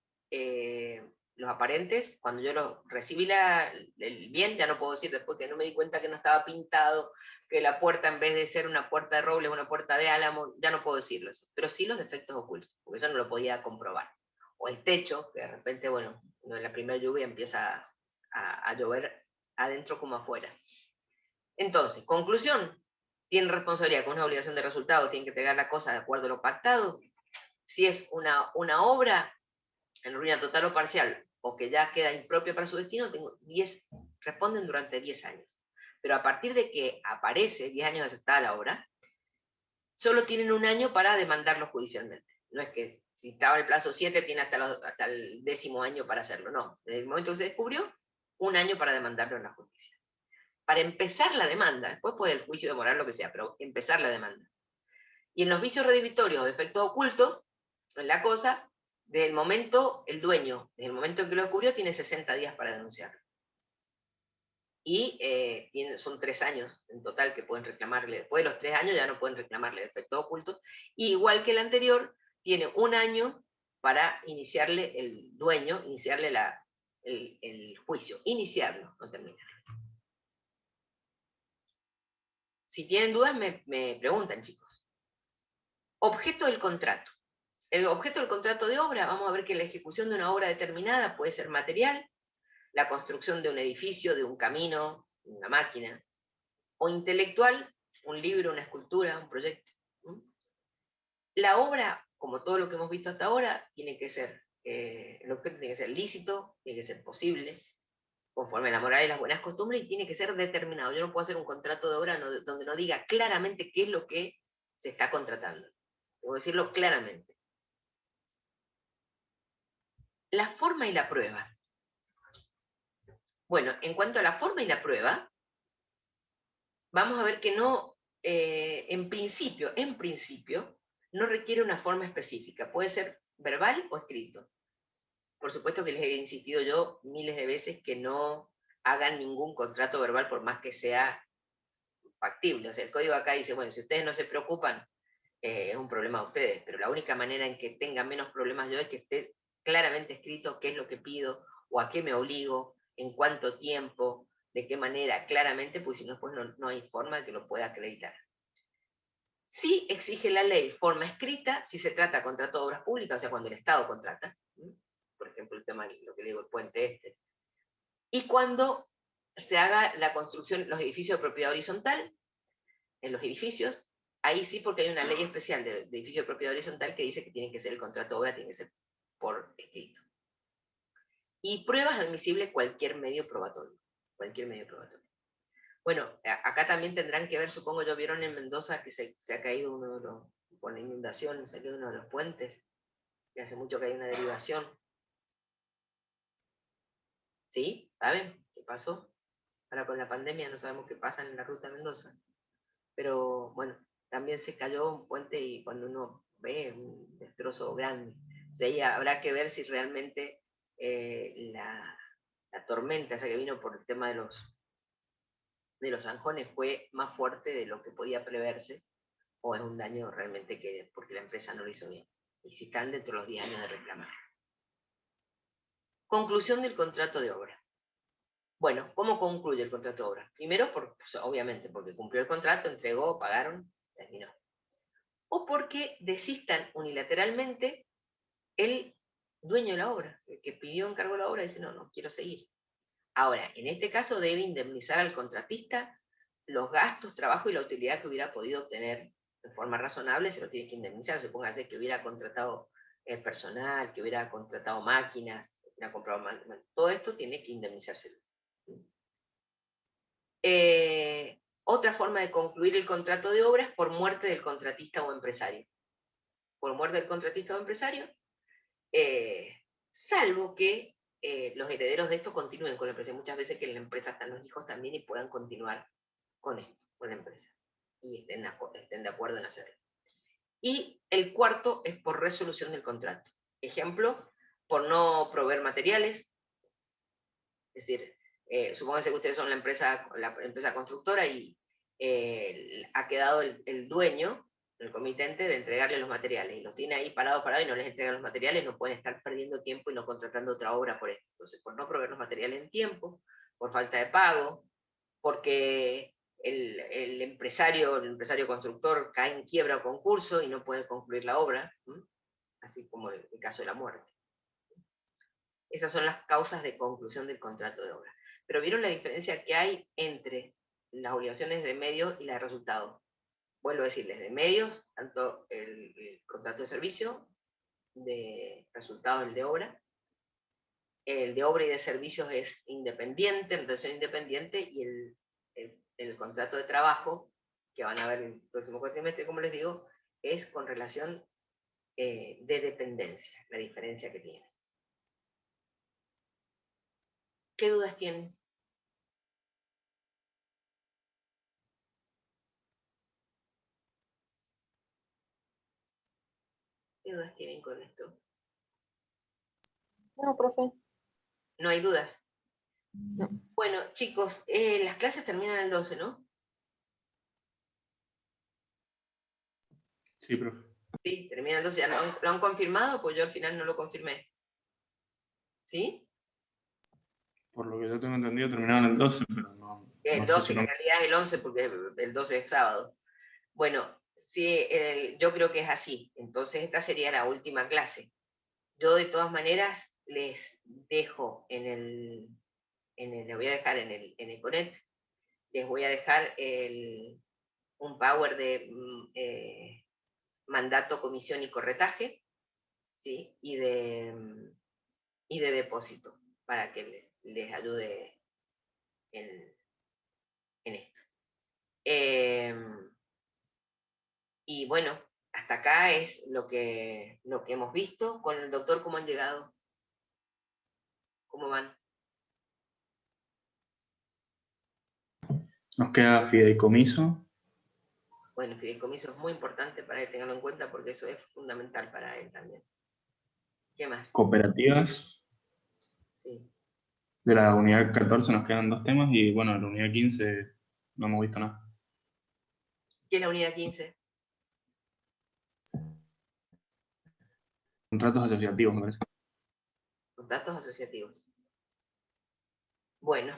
los aparentes, cuando yo los recibí el bien, ya no puedo decir después que no me di cuenta que no estaba pintado, que la puerta en vez de ser una puerta de roble es una puerta de álamo, ya no puedo decirlo eso. Pero sí los defectos ocultos, porque eso no lo podía comprobar. O el techo, que de repente, bueno, en la primera lluvia empieza a llover adentro como afuera. Entonces, conclusión, tienen responsabilidad con una obligación de resultado, tienen que entregar la cosa de acuerdo a lo pactado. Si es una obra en ruina total o parcial, o que ya queda impropia para su destino, responden durante 10 años. Pero a partir de que aparece 10 años aceptada la obra, solo tienen un año para demandarlo judicialmente. No es que si estaba el plazo 7, tiene hasta el 10º año para hacerlo, no. Desde el momento que se descubrió, un año para demandarlo en la justicia. Para empezar la demanda, después puede el juicio demorar lo que sea, pero empezar la demanda. Y en los vicios redhibitorios o defectos ocultos, en la cosa, desde el momento, el dueño, desde el momento en que lo descubrió, tiene 60 días para denunciarlo. Y son 3 años en total que pueden reclamarle. Después de los 3 años ya no pueden reclamarle defectos ocultos. Y igual que el anterior, tiene un año para iniciarle el dueño, iniciarle el juicio. Iniciarlo, no terminarlo. Si tienen dudas, me preguntan, chicos. Objeto del contrato. El objeto del contrato de obra, vamos a ver que la ejecución de una obra determinada puede ser material, la construcción de un edificio, de un camino, una máquina, o intelectual, un libro, una escultura, un proyecto. La obra, como todo lo que hemos visto hasta ahora, tiene que ser, el objeto tiene que ser lícito, tiene que ser posible, conforme a la moral y las buenas costumbres, y tiene que ser determinado. Yo no puedo hacer un contrato de obra donde no diga claramente qué es lo que se está contratando. Tengo que decirlo claramente. La forma y la prueba. Bueno, en cuanto a la forma y la prueba, vamos a ver que no, en principio, no requiere una forma específica. Puede ser verbal o escrito. Por supuesto que les he insistido yo miles de veces que no hagan ningún contrato verbal por más que sea factible. O sea, el código acá dice, bueno, si ustedes no se preocupan, es un problema de ustedes, pero la única manera en que tengan menos problemas yo es que esté claramente escrito qué es lo que pido, o a qué me obligo, en cuánto tiempo, de qué manera, claramente, pues si no, pues no hay forma de que lo pueda acreditar. Sí exige la ley forma escrita si se trata de contrato de obras públicas, o sea, cuando el Estado contrata, por ejemplo, el tema, lo que le digo, el puente este, y cuando se haga la construcción, los edificios de propiedad horizontal, en los edificios, ahí sí, porque hay una ley especial de edificio de propiedad horizontal que dice que tiene que ser el contrato de obra, tiene que ser por escrito. Y pruebas admisibles cualquier medio probatorio. Cualquier medio probatorio. Bueno, acá también tendrán que ver, supongo yo, vieron en Mendoza que se ha caído uno de los, por la inundación, se ha caído uno de los puentes, que hace mucho que hay una derivación. ¿Sí? ¿Saben qué pasó? Ahora con la pandemia no sabemos qué pasa en la ruta de Mendoza. Pero bueno, también se cayó un puente y cuando uno ve un destrozo grande. O sea, ahí habrá que ver si realmente la tormenta esa que vino por el tema de los zanjones fue más fuerte de lo que podía preverse, o es un daño realmente porque la empresa no lo hizo bien. Y si están dentro de los 10 años de reclamar. Conclusión del contrato de obra. Bueno, ¿cómo concluye el contrato de obra? Primero, pues, obviamente, porque cumplió el contrato, entregó, pagaron, terminó. o porque desistan unilateralmente el dueño de la obra, el que pidió encargo de la obra, dice, no, no quiero seguir. Ahora, en este caso debe indemnizar al contratista los gastos, trabajo y la utilidad que hubiera podido obtener de forma razonable, se lo tiene que indemnizar. Supóngase que hubiera contratado personal, que hubiera contratado máquinas, hubiera comprado todo esto tiene que indemnizárselo. Otra forma de concluir el contrato de obra es por muerte del contratista o empresario. Por muerte del contratista o empresario, salvo que los herederos de esto continúen con la empresa. Muchas veces que en la empresa están los hijos también y puedan continuar con esto, con la empresa, y estén de acuerdo en hacerlo. Y el cuarto es por resolución del contrato. Ejemplo, por no proveer materiales, es decir, supónganse que ustedes son la empresa constructora y ha quedado el dueño, el comitente, de entregarle los materiales, y los tiene ahí parados y no les entrega los materiales, no pueden estar perdiendo tiempo y no contratando otra obra por esto. Entonces, por no proveer los materiales en tiempo, por falta de pago, porque el empresario constructor cae en quiebra o concurso y no puede concluir la obra, así como el caso de la muerte. Esas son las causas de conclusión del contrato de obra. Pero ¿vieron la diferencia que hay entre las obligaciones de medios y la de resultado? Vuelvo a decirles, de medios, tanto el contrato de servicio, de resultados el de obra. El de obra y de servicios es independiente, en relación independiente, y el contrato de trabajo, que van a ver el próximo cuatrimestre, como les digo, es con relación de dependencia, la diferencia que tiene. ¿Qué dudas tienen? ¿Qué dudas tienen con esto? No, profe. ¿No hay dudas? No. Bueno, chicos, las clases terminan el 12, ¿no? Sí, profe. Sí, terminan el 12. ¿Ya lo han confirmado? Pues yo al final no lo confirmé. ¿Sí? Por lo que yo tengo entendido, terminaron el 12, pero no El sé 12, si que lo... en realidad es el 11 porque el 12 es sábado. Bueno, sí, yo creo que es así. Entonces esta sería la última clase. Yo de todas maneras les dejo les voy a dejar en el Connect, les voy a dejar un power de mandato, comisión y corretaje, ¿sí? Y de depósito, para que les ayude en esto. Y bueno, hasta acá es lo que hemos visto. Con el doctor, ¿cómo han llegado? ¿Cómo van? Nos queda fideicomiso. Bueno, el fideicomiso es muy importante para él, tenganlo en cuenta porque eso es fundamental para él también. ¿Qué más? Cooperativas. Sí. De la unidad 14 nos quedan 2 temas y bueno, de la unidad 15 no hemos visto nada. ¿Qué es la unidad 15? Contratos asociativos, me parece. Contratos asociativos. Bueno,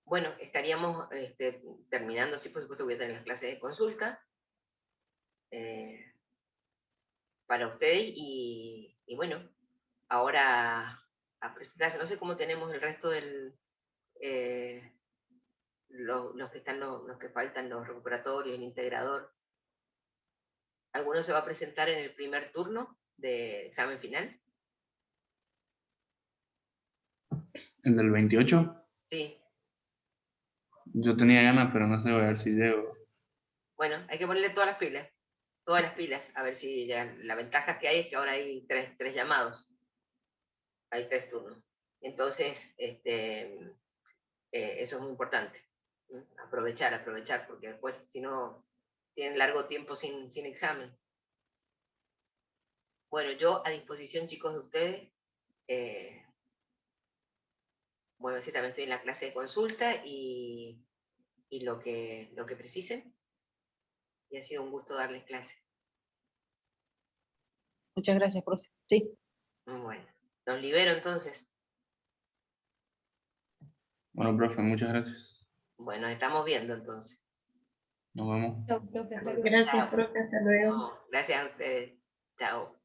bueno, estaríamos terminando, sí, por supuesto voy a tener las clases de consulta para ustedes y bueno, ahora a presentarse. No sé cómo tenemos el resto del... los que están, los que faltan, los recuperatorios, el integrador. ¿Alguno se va a presentar en el primer turno de examen final? ¿El del 28? Sí. Yo tenía ganas, pero no sé, voy a ver si llego. Bueno, hay que ponerle todas las pilas, a ver si ya, la ventaja que hay es que ahora hay tres llamados, hay 3 turnos. Entonces, eso es muy importante. Aprovechar, porque después, si no, tienen largo tiempo sin examen. Bueno, yo a disposición, chicos, de ustedes. Bueno, sí, también estoy en la clase de consulta y lo que precisen. Y ha sido un gusto darles clase. Muchas gracias, profe. Sí. Bueno, los libero entonces. Bueno, profe, muchas gracias. Bueno, estamos viendo entonces. Nos vemos. Chao, profe, hasta luego. Gracias, Chao. profe, hasta luego. No, gracias a ustedes. Chao.